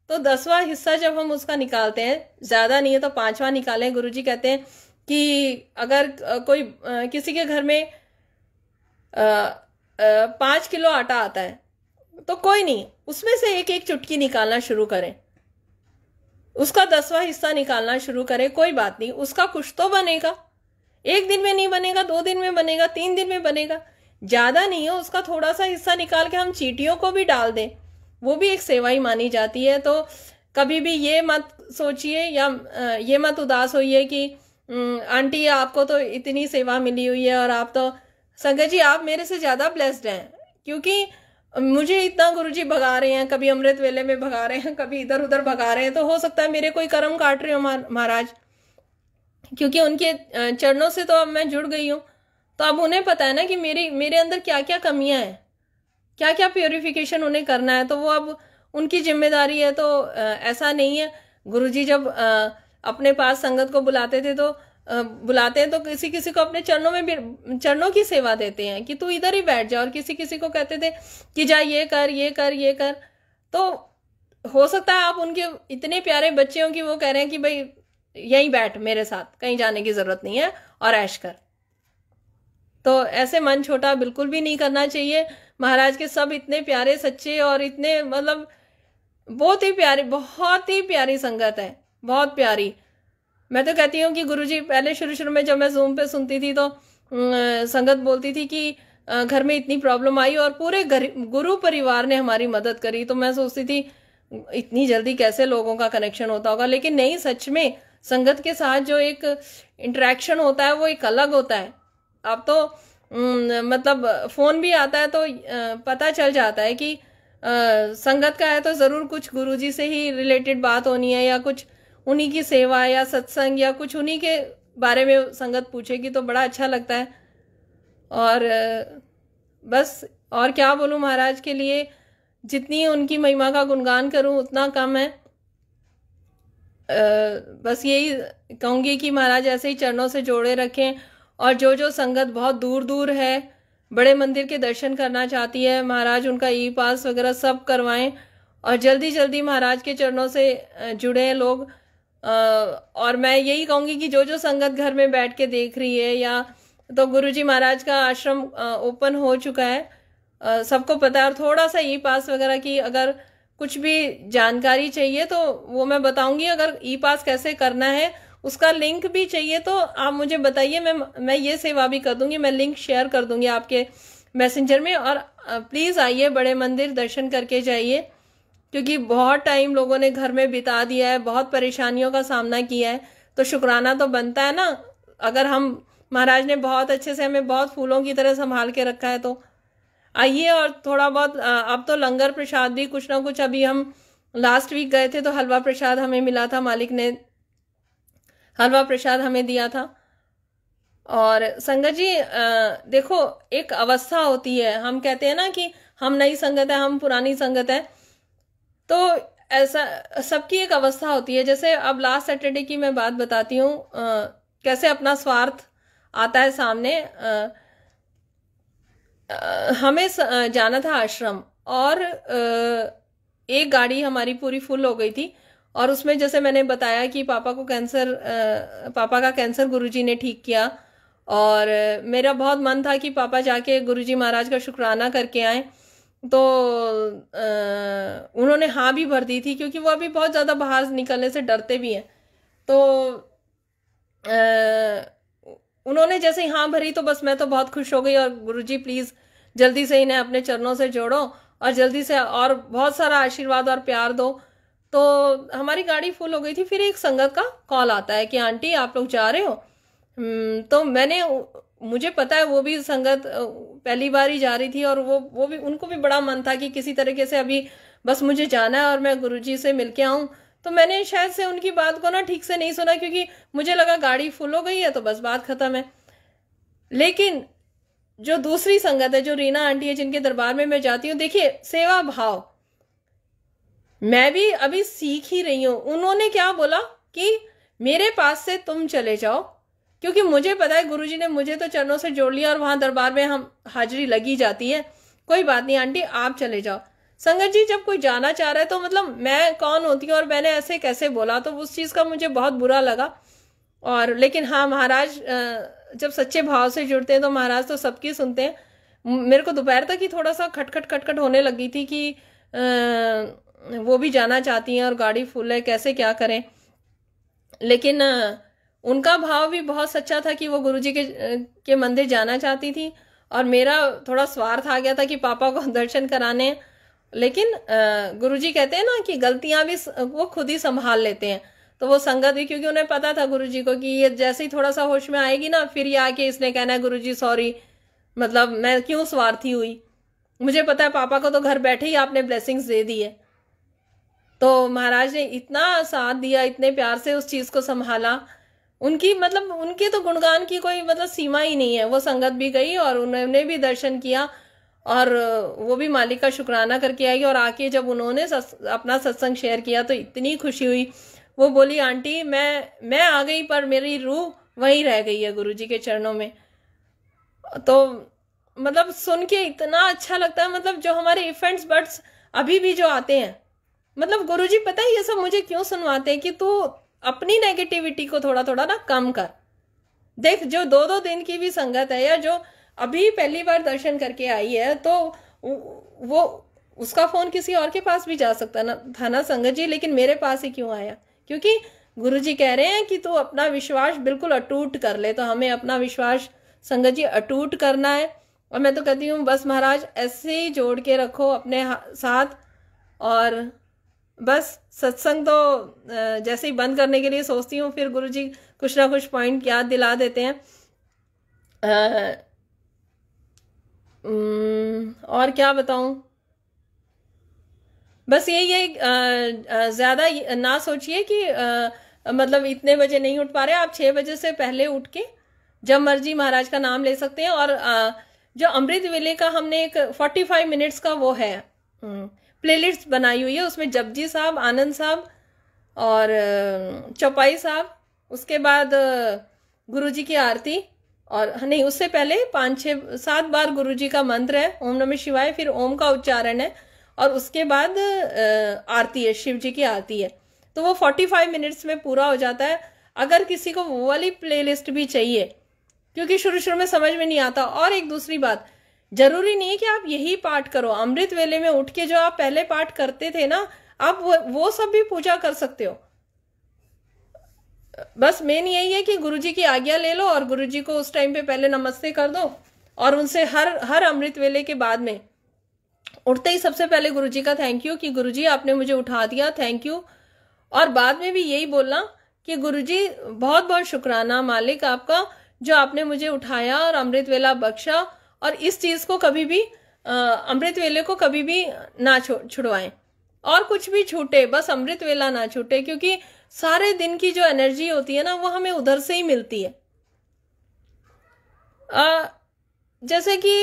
तो 10वां हिस्सा जब हम उसका निकालते हैं, ज्यादा नहीं है तो 5वां निकालें। गुरुजी कहते हैं कि अगर कोई किसी के घर में 5 किलो आटा आता है, तो कोई नहीं, उसमें से एक एक चुटकी निकालना शुरू करें, उसका 10वां हिस्सा निकालना शुरू करें। कोई बात नहीं, उसका कुछ तो बनेगा, 1 दिन में नहीं बनेगा, 2 दिन में बनेगा, 3 दिन में बनेगा, ज्यादा नहीं है। उसका थोड़ा सा हिस्सा निकाल के हम चींटियों को भी डाल दें, वो भी एक सेवा ही मानी जाती है। तो कभी भी ये मत सोचिए या ये मत उदास होइए कि आंटी आपको तो इतनी सेवा मिली हुई है, और आप तो संगत जी आप मेरे से ज्यादा ब्लेस्ड हैं, क्योंकि मुझे इतना गुरुजी भगा रहे हैं, कभी अमृत वेले में भगा रहे हैं, कभी इधर उधर भगा रहे हैं। तो हो सकता है मेरे कोई कर्म काट रहे हो महाराज, क्योंकि उनके चरणों से तो अब मैं जुड़ गई हूँ, तो अब उन्हें पता है ना कि मेरे अंदर क्या क्या कमियां हैं, क्या क्या प्योरिफिकेशन उन्हें करना है, तो वो अब उनकी जिम्मेदारी है। तो ऐसा नहीं है, गुरुजी जब अपने पास संगत को बुलाते हैं तो किसी किसी को अपने चरणों की सेवा देते हैं कि तू इधर ही बैठ जा, और किसी किसी को कहते थे कि जा ये कर ये कर ये कर। तो हो सकता है आप उनके इतने प्यारे बच्चे हों कि वो कह रहे हैं कि भाई यहीं बैठ मेरे साथ, कहीं जाने की जरूरत नहीं है और ऐश कर। तो ऐसे मन छोटा बिल्कुल भी नहीं करना चाहिए। महाराज के सब इतने प्यारे सच्चे और इतने मतलब बहुत ही प्यारी संगत है, बहुत प्यारी। मैं तो कहती हूँ कि गुरुजी पहले शुरू में जब मैं जूम पे सुनती थी तो संगत बोलती थी कि घर में इतनी प्रॉब्लम आई और पूरे गुरु परिवार ने हमारी मदद करी, तो मैं सोचती थी इतनी जल्दी कैसे लोगों का कनेक्शन होता होगा। लेकिन नहीं, सच में संगत के साथ जो एक इंटरेक्शन होता है वो एक अलग होता है। अब तो मतलब फ़ोन भी आता है तो पता चल जाता है कि संगत का है तो ज़रूर कुछ गुरुजी से ही रिलेटेड बात होनी है, या कुछ उन्हीं की सेवा या सत्संग या कुछ उन्हीं के बारे में संगत पूछेगी, तो बड़ा अच्छा लगता है। और बस और क्या बोलूँ, महाराज के लिए जितनी उनकी महिमा का गुणगान करूँ उतना कम है। बस यही कहूँगी कि महाराज ऐसे ही चरणों से जोड़े रखें, और जो संगत बहुत दूर दूर है, बड़े मंदिर के दर्शन करना चाहती है, महाराज उनका ई पास वगैरह सब करवाएं, और जल्दी जल्दी महाराज के चरणों से जुड़े लोग। और मैं यही कहूँगी कि जो संगत घर में बैठ के देख रही है, या तो गुरुजी महाराज का आश्रम ओपन हो चुका है, सबको पता है। और थोड़ा सा ई पास वगैरह की अगर कुछ भी जानकारी चाहिए तो वो मैं बताऊंगी। अगर ई पास कैसे करना है उसका लिंक भी चाहिए तो आप मुझे बताइए, मैं ये सेवा भी कर दूंगी, मैं लिंक शेयर कर दूंगी आपके मैसेंजर में। और प्लीज़ आइए, बड़े मंदिर दर्शन करके जाइए, क्योंकि बहुत टाइम लोगों ने घर में बिता दिया है, बहुत परेशानियों का सामना किया है, तो शुक्राना तो बनता है ना। अगर हम महाराज ने बहुत अच्छे से हमें बहुत फूलों की तरह संभाल के रखा है, तो आइए। और थोड़ा बहुत अब तो लंगर प्रसाद भी कुछ ना कुछ, अभी हम लास्ट वीक गए थे तो हलवा प्रसाद हमें मिला था, मालिक ने हलवा प्रसाद हमें दिया था। और संगत जी देखो, एक अवस्था होती है, हम कहते हैं ना कि हम नई संगत है, हम पुरानी संगत है, तो ऐसा सबकी एक अवस्था होती है। जैसे अब लास्ट सैटरडे की मैं बात बताती हूँ, कैसे अपना स्वार्थ आता है सामने। हमें जाना था आश्रम, और एक गाड़ी हमारी पूरी फुल हो गई थी, और उसमें जैसे मैंने बताया कि पापा का कैंसर गुरुजी ने ठीक किया, और मेरा बहुत मन था कि पापा जाके गुरुजी महाराज का शुक्राना करके आए। तो उन्होंने हाँ भी भर दी थी, क्योंकि वो अभी बहुत ज़्यादा बाहर निकलने से डरते भी हैं। तो उन्होंने जैसे ही हाँ भरी तो बस मैं तो बहुत खुश हो गई, और गुरुजी प्लीज़ जल्दी से इन्हें अपने चरणों से जोड़ो, और जल्दी से और बहुत सारा आशीर्वाद और प्यार दो। तो हमारी गाड़ी फुल हो गई थी। फिर एक संगत का कॉल आता है कि आंटी आप लोग जा रहे हो। तो मुझे पता है वो भी संगत पहली बार ही जा रही थी, और वो भी, उनको भी बड़ा मन था कि किसी तरीके से अभी बस मुझे जाना है और मैं गुरुजी से मिल के आऊँ। तो मैंने शायद से उनकी बात को ना ठीक से नहीं सुना, क्योंकि मुझे लगा गाड़ी फुल हो गई है तो बस बात खत्म है। लेकिन जो दूसरी संगत है, जो रीना आंटी है, जिनके दरबार में मैं जाती हूँ, देखिए सेवा भाव मैं भी अभी सीख ही रही हूँ। उन्होंने क्या बोला कि मेरे पास से तुम चले जाओ, क्योंकि मुझे पता है गुरुजी ने मुझे तो चरणों से जोड़ लिया, और वहां दरबार में हम हाजिरी लगी जाती है, कोई बात नहीं आंटी आप चले जाओ। संगत जी, जब कोई जाना चाह रहा है तो मतलब मैं कौन होती हूँ और मैंने ऐसे कैसे बोला, तो उस चीज़ का मुझे बहुत बुरा लगा। और लेकिन हाँ, महाराज जब सच्चे भाव से जुड़ते हैं तो महाराज तो सबकी सुनते हैं। मेरे को दोपहर तक ही थोड़ा सा खटखट होने लगी थी कि वो भी जाना चाहती हैं और गाड़ी फुल है, कैसे क्या करें। लेकिन उनका भाव भी बहुत सच्चा था कि वो गुरुजी के मंदिर जाना चाहती थी, और मेरा थोड़ा स्वार्थ आ गया था कि पापा को दर्शन कराने। लेकिन गुरुजी कहते हैं ना कि गलतियां भी वो खुद ही संभाल लेते हैं। तो वो संगत भी, क्योंकि उन्हें पता था गुरुजी को कि ये जैसे ही थोड़ा सा होश में आएगी ना, फिर ये आके इसने कहना है गुरुजी सॉरी, मतलब मैं क्यों स्वार्थी हुई, मुझे पता है पापा को तो घर बैठे ही आपने ब्लेसिंग्स दे दी है। तो महाराज ने इतना साथ दिया, इतने प्यार से उस चीज़ को संभाला। उनकी मतलब उनके तो गुणगान की कोई मतलब सीमा ही नहीं है। वो संगत भी गई और उन्होंने भी दर्शन किया, और वो भी मालिक का शुक्राना करके आई। और आके जब उन्होंने अपना सत्संग शेयर किया तो इतनी खुशी हुई। वो बोली आंटी मैं आ गई, पर मेरी रूह वहीं रह गई है गुरुजी के चरणों में। तो मतलब सुन के इतना अच्छा लगता है। मतलब जो हमारे इफेंट्स बर्ड्स अभी भी जो आते हैं, मतलब गुरुजी पता है ये सब मुझे क्यों सुनवाते हैं कि तू अपनी नेगेटिविटी को थोड़ा थोड़ा ना कम कर। देख, जो 2-2 दिन की भी संगत है, या जो अभी पहली बार दर्शन करके आई है, तो वो उसका फोन किसी और के पास भी जा सकता था ना संगत जी, लेकिन मेरे पास ही क्यों आया? क्योंकि गुरुजी कह रहे हैं कि तू अपना विश्वास बिल्कुल अटूट कर ले। तो हमें अपना विश्वास संगत जी अटूट करना है। और मैं तो कहती हूँ बस महाराज ऐसे ही जोड़ के रखो अपने साथ। और बस सत्संग तो जैसे ही बंद करने के लिए सोचती हूँ, फिर गुरुजी कुछ ना कुछ पॉइंट याद दिला देते हैं। और क्या बताऊं, बस यही है, ज्यादा ना सोचिए कि मतलब इतने बजे नहीं उठ पा रहे, आप 6 बजे से पहले उठ के जब मर्जी महाराज का नाम ले सकते हैं। और जो अमृत वेले का हमने एक 45 मिनट्स का वो है प्लेलिस्ट बनाई हुई है, उसमें जपजी साहब, आनंद साहब और चौपाई साहब, उसके बाद गुरुजी की आरती, और नहीं उससे पहले 5-6-7 बार गुरुजी का मंत्र है, ओम नमः शिवाय, फिर ओम का उच्चारण है, और उसके बाद आरती है, शिव जी की आरती है। तो वो 45 मिनट्स में पूरा हो जाता है। अगर किसी को वो वाली प्लेलिस्ट भी चाहिए, क्योंकि शुरू शुरू में समझ में नहीं आता। और एक दूसरी बात, जरूरी नहीं है कि आप यही पाठ करो, अमृत वेले में उठ के जो आप पहले पाठ करते थे ना, आप वो सब भी पूजा कर सकते हो। बस मेन यही है कि गुरुजी की आज्ञा ले लो और गुरुजी को उस टाइम पे पहले नमस्ते कर दो, और उनसे हर अमृत वेले के बाद में उठते ही सबसे पहले गुरुजी का थैंक यू, कि गुरुजी आपने मुझे उठा दिया, थैंक यू। और बाद में भी यही बोलना कि गुरुजी बहुत बहुत शुक्राना मालिक आपका, जो आपने मुझे उठाया और अमृत वेला बख्शा, और इस चीज को कभी भी अमृत वेले को कभी भी ना छुड़वाएं, और कुछ भी छूटे, बस अमृत वेला ना छूटे, क्योंकि सारे दिन की जो एनर्जी होती है ना, वो हमें उधर से ही मिलती है। जैसे कि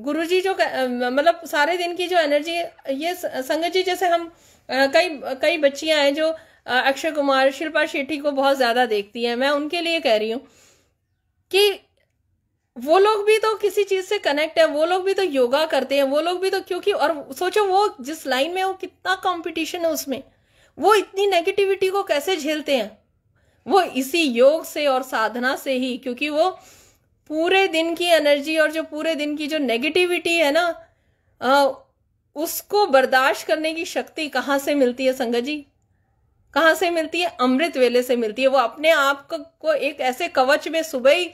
गुरुजी जो मतलब सारे दिन की जो एनर्जी, ये संगत जी, जैसे हम कई बच्चियां हैं जो अक्षय कुमार, शिल्पा शेट्टी को बहुत ज्यादा देखती हैं, मैं उनके लिए कह रही हूं कि वो लोग भी तो किसी चीज से कनेक्ट है, वो लोग भी तो योगा करते हैं, वो लोग भी तो, क्योंकि और सोचो वो जिस लाइन में, वो कितना कंपटीशन है उसमें, वो इतनी नेगेटिविटी को कैसे झेलते हैं, वो इसी योग से और साधना से ही, क्योंकि वो पूरे दिन की एनर्जी और जो पूरे दिन की जो नेगेटिविटी है ना, उसको बर्दाश्त करने की शक्ति कहाँ से मिलती है संगत जी? कहाँ से मिलती है? अमृत वेले से मिलती है। वो अपने आप को एक ऐसे कवच में सुबह ही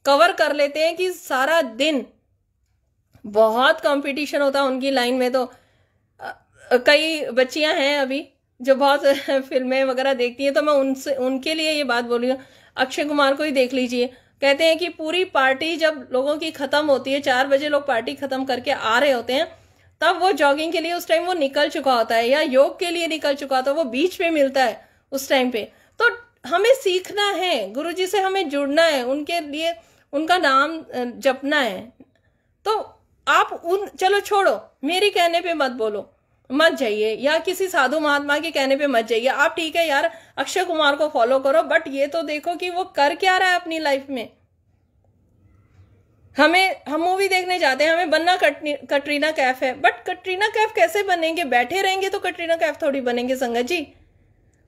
कवर कर लेते हैं कि सारा दिन बहुत कंपटीशन होता है उनकी लाइन में। तो कई बच्चियां हैं अभी जो बहुत फिल्में वगैरह देखती हैं, तो मैं उनके लिए ये बात बोल रही हूँ। अक्षय कुमार को ही देख लीजिए, कहते हैं कि पूरी पार्टी जब लोगों की खत्म होती है, 4 बजे लोग पार्टी खत्म करके आ रहे होते हैं, तब वो जॉगिंग के लिए उस टाइम वो निकल चुका होता है, या योग के लिए निकल चुका होता है, वो बीच पे मिलता है उस टाइम पे। तो हमें सीखना है, गुरुजी से हमें जुड़ना है, उनके लिए उनका नाम जपना है। तो आप चलो छोड़ो, मेरे कहने पे मत बोलो, मत जाइए, या किसी साधु महात्मा के कहने पे मत जाइए। आप ठीक है यार, अक्षय कुमार को फॉलो करो, बट ये तो देखो कि वो कर क्या रहा है अपनी लाइफ में। हम मूवी देखने जाते हैं, हमें बनना कटरीना कैफ है, बट कटरीना कैफ कैसे बनेंगे? बैठे रहेंगे तो कटरीना कैफ थोड़ी बनेंगे संगत जी।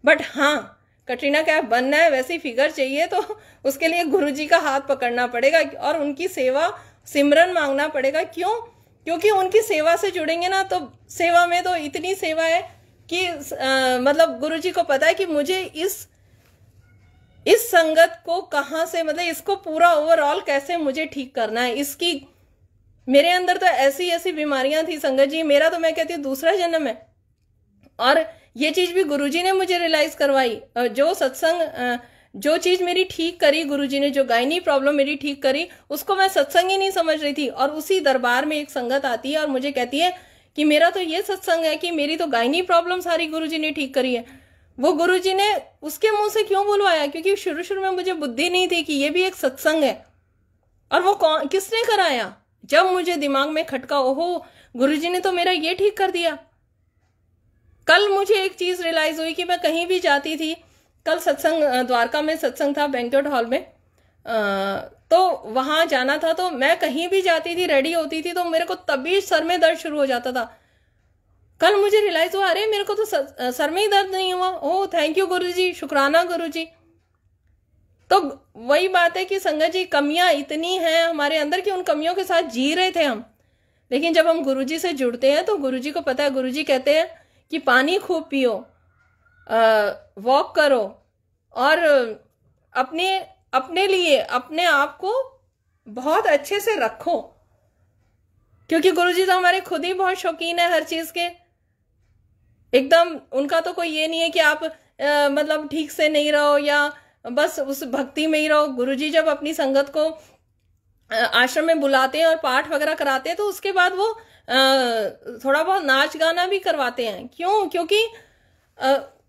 बट हाँ, कटरीना कैफ बनना है, वैसी फिगर चाहिए, तो उसके लिए गुरुजी का हाथ पकड़ना पड़ेगा और उनकी सेवा सिमरन मांगना पड़ेगा। क्यों? क्योंकि उनकी सेवा से जुड़ेंगे ना, तो सेवा में तो इतनी सेवा है कि मतलब गुरुजी को पता है कि मुझे इस संगत को कहाँ से, मतलब इसको पूरा ओवरऑल कैसे मुझे ठीक करना है। इसकी मेरे अंदर तो ऐसी ऐसी बीमारियां थी संगत जी, मेरा तो मैं कहती हूँ दूसरा जन्म है। और ये चीज भी गुरुजी ने मुझे रियलाइज करवाई। जो सत्संग, जो चीज मेरी ठीक करी गुरुजी ने, जो गायनी प्रॉब्लम मेरी ठीक करी, उसको मैं सत्संग ही नहीं समझ रही थी। और उसी दरबार में एक संगत आती है और मुझे कहती है कि मेरा तो ये सत्संग है कि मेरी तो गायनी प्रॉब्लम सारी गुरुजी ने ठीक करी है। वो गुरुजी ने उसके मुंह से क्यों बुलवाया? क्योंकि शुरू शुरू में मुझे बुद्धि नहीं थी कि ये भी एक सत्संग है। और वो किसने कराया? जब मुझे दिमाग में खटका, ओहो गुरुजी ने तो मेरा ये ठीक कर दिया। कल मुझे एक चीज रियलाइज हुई कि मैं कहीं भी जाती थी, कल सत्संग द्वारका में सत्संग था बैंक्वेट हॉल में, तो वहां जाना था, तो मैं कहीं भी जाती थी, रेडी होती थी, तो मेरे को तभी सर में दर्द शुरू हो जाता था। कल मुझे रियलाइज हुआ, अरे मेरे को तो सर में ही दर्द नहीं हुआ। ओह थैंक यू गुरुजी, शुक्राना गुरुजी। तो वही बात है कि संगत जी, कमियां इतनी हैं हमारे अंदर कि उन कमियों के साथ जी रहे थे हम। लेकिन जब हम गुरुजी से जुड़ते हैं तो गुरुजी को पता है, गुरुजी कहते हैं कि पानी खूब पियो, वॉक करो, और अपने लिए अपने आप को बहुत अच्छे से रखो। क्योंकि गुरुजी तो हमारे खुद ही बहुत शौकीन है हर चीज के, एकदम। उनका तो कोई ये नहीं है कि आप मतलब ठीक से नहीं रहो या बस उस भक्ति में ही रहो। गुरुजी जब अपनी संगत को आश्रम में बुलाते हैं और पाठ वगैरह कराते हैं, तो उसके बाद वो थोड़ा बहुत नाच गाना भी करवाते हैं। क्यों? क्योंकि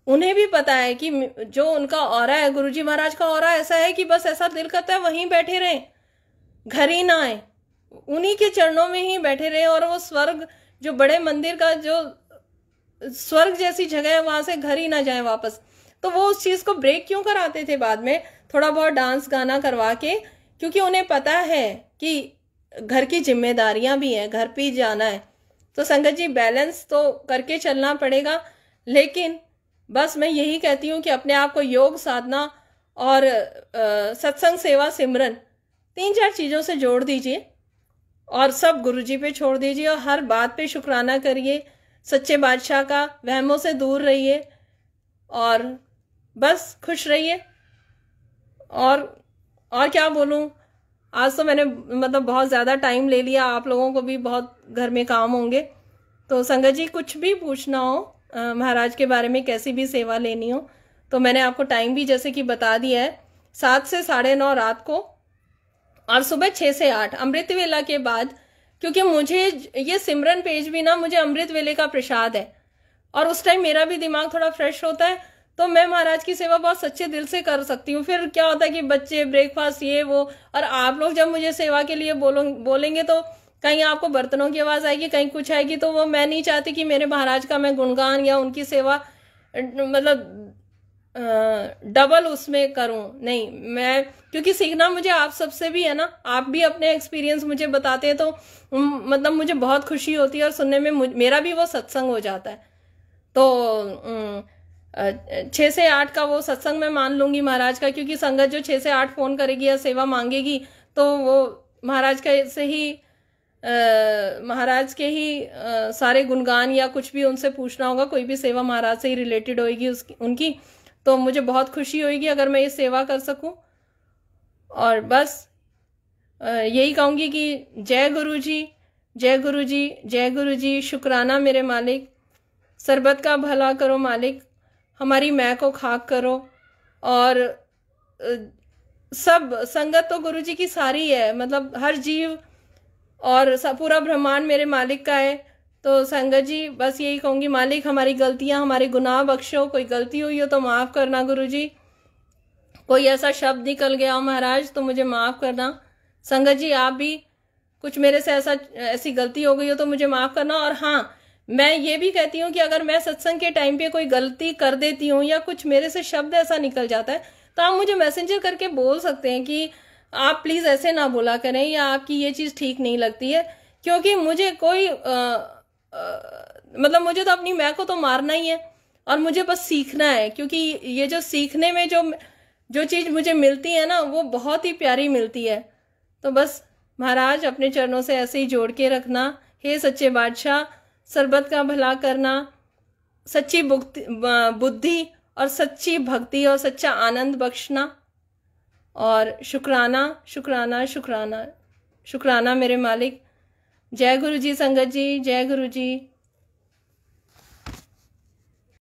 उन्हें भी पता है कि जो उनका ऑरा है, गुरुजी महाराज का ऑरा ऐसा है कि बस ऐसा दिल करता है वहीं बैठे रहें, घर ही ना आए, उन्हीं के चरणों में ही बैठे रहे। और वो स्वर्ग, जो बड़े मंदिर का जो स्वर्ग जैसी जगह है, वहां से घर ही ना जाए वापस। तो वो उस चीज को ब्रेक क्यों कराते थे बाद में, थोड़ा बहुत डांस गाना करवा के? क्योंकि उन्हें पता है कि घर की जिम्मेदारियां भी हैं, घर पे जाना है। तो संगत जी, बैलेंस तो करके चलना पड़ेगा। लेकिन बस मैं यही कहती हूँ कि अपने आप को योग साधना और सत्संग सेवा सिमरन 3-4 चीज़ों से जोड़ दीजिए और सब गुरुजी पे छोड़ दीजिए और हर बात पे शुक्राना करिए। सच्चे बादशाह का, वहमों से दूर रहिए और बस खुश रहिए। और क्या बोलूं, आज तो मैंने मतलब बहुत ज़्यादा टाइम ले लिया, आप लोगों को भी बहुत घर में काम होंगे। तो संगत जी, कुछ भी पूछना हो महाराज के बारे में, कैसी भी सेवा लेनी हो, तो मैंने आपको टाइम भी जैसे कि बता दिया है, 7 से 9:30 रात को और सुबह 6 से 8 अमृत वेला के बाद। क्योंकि मुझे ये सिमरन पेज भी ना मुझे अमृत वेले का प्रसाद है और उस टाइम मेरा भी दिमाग थोड़ा फ्रेश होता है, तो मैं महाराज की सेवा बहुत सच्चे दिल से कर सकती हूँ। फिर क्या होता है कि बच्चे, ब्रेकफास्ट, ये वो, और आप लोग जब मुझे सेवा के लिए बोलेंगे तो कहीं आपको बर्तनों की आवाज़ आएगी, कहीं कुछ आएगी, तो वो मैं नहीं चाहती कि मेरे महाराज का मैं गुणगान या उनकी सेवा मतलब डबल उसमें करूं। नहीं, मैं क्योंकि सीखना मुझे आप सबसे भी है ना, आप भी अपने एक्सपीरियंस मुझे बताते हैं, तो मतलब मुझे बहुत खुशी होती है और सुनने में मेरा भी वो सत्संग हो जाता है। तो 6 से 8 का वो सत्संग मैं मान लूंगी महाराज का, क्योंकि संगत जो 6 से 8 फोन करेगी या सेवा मांगेगी तो वो महाराज का से ही महाराज के ही सारे गुणगान या कुछ भी उनसे पूछना होगा, कोई भी सेवा महाराज से ही रिलेटेड होगी उनकी। तो मुझे बहुत खुशी होगी अगर मैं ये सेवा कर सकूं। और बस यही कहूंगी कि जय गुरु जी, जय गुरु जी, जय गुरु जी। शुक्राना मेरे मालिक, सरबत का भला करो मालिक, हमारी मैं को खाक करो। और सब संगत तो गुरु जी की सारी है, मतलब हर जीव और पूरा ब्रह्मांड मेरे मालिक का है। तो संगत जी, बस यही कहूंगी, मालिक हमारी गलतियां, हमारे गुनाह बख्शो, कोई गलती हुई हो तो माफ़ करना गुरु जी, कोई ऐसा शब्द निकल गया हो महाराज तो मुझे माफ़ करना। संगत जी, आप भी कुछ मेरे से ऐसी गलती हो गई हो तो मुझे माफ़ करना। और हाँ, मैं ये भी कहती हूँ कि अगर मैं सत्संग के टाइम पे कोई गलती कर देती हूँ या कुछ मेरे से शब्द ऐसा निकल जाता है, तो आप मुझे मैसेंजर करके बोल सकते हैं कि आप प्लीज़ ऐसे ना बोला करें, या आपकी ये चीज़ ठीक नहीं लगती है। क्योंकि मुझे कोई मतलब मुझे तो अपनी मैं को तो मारना ही है और मुझे बस सीखना है। क्योंकि ये जो सीखने में जो चीज़ मुझे मिलती है ना, वो बहुत ही प्यारी मिलती है। तो बस महाराज अपने चरणों से ऐसे ही जोड़ के रखना। हे सच्चे बादशाह, सरबत का भला करना, सच्ची बुद्धि और सच्ची भक्ति और सच्चा आनंद बख्शना। और शुक्राना, शुक्राना, शुक्राना, शुक्राना मेरे मालिक। जय गुरु जी संगत जी, जय गुरु जी।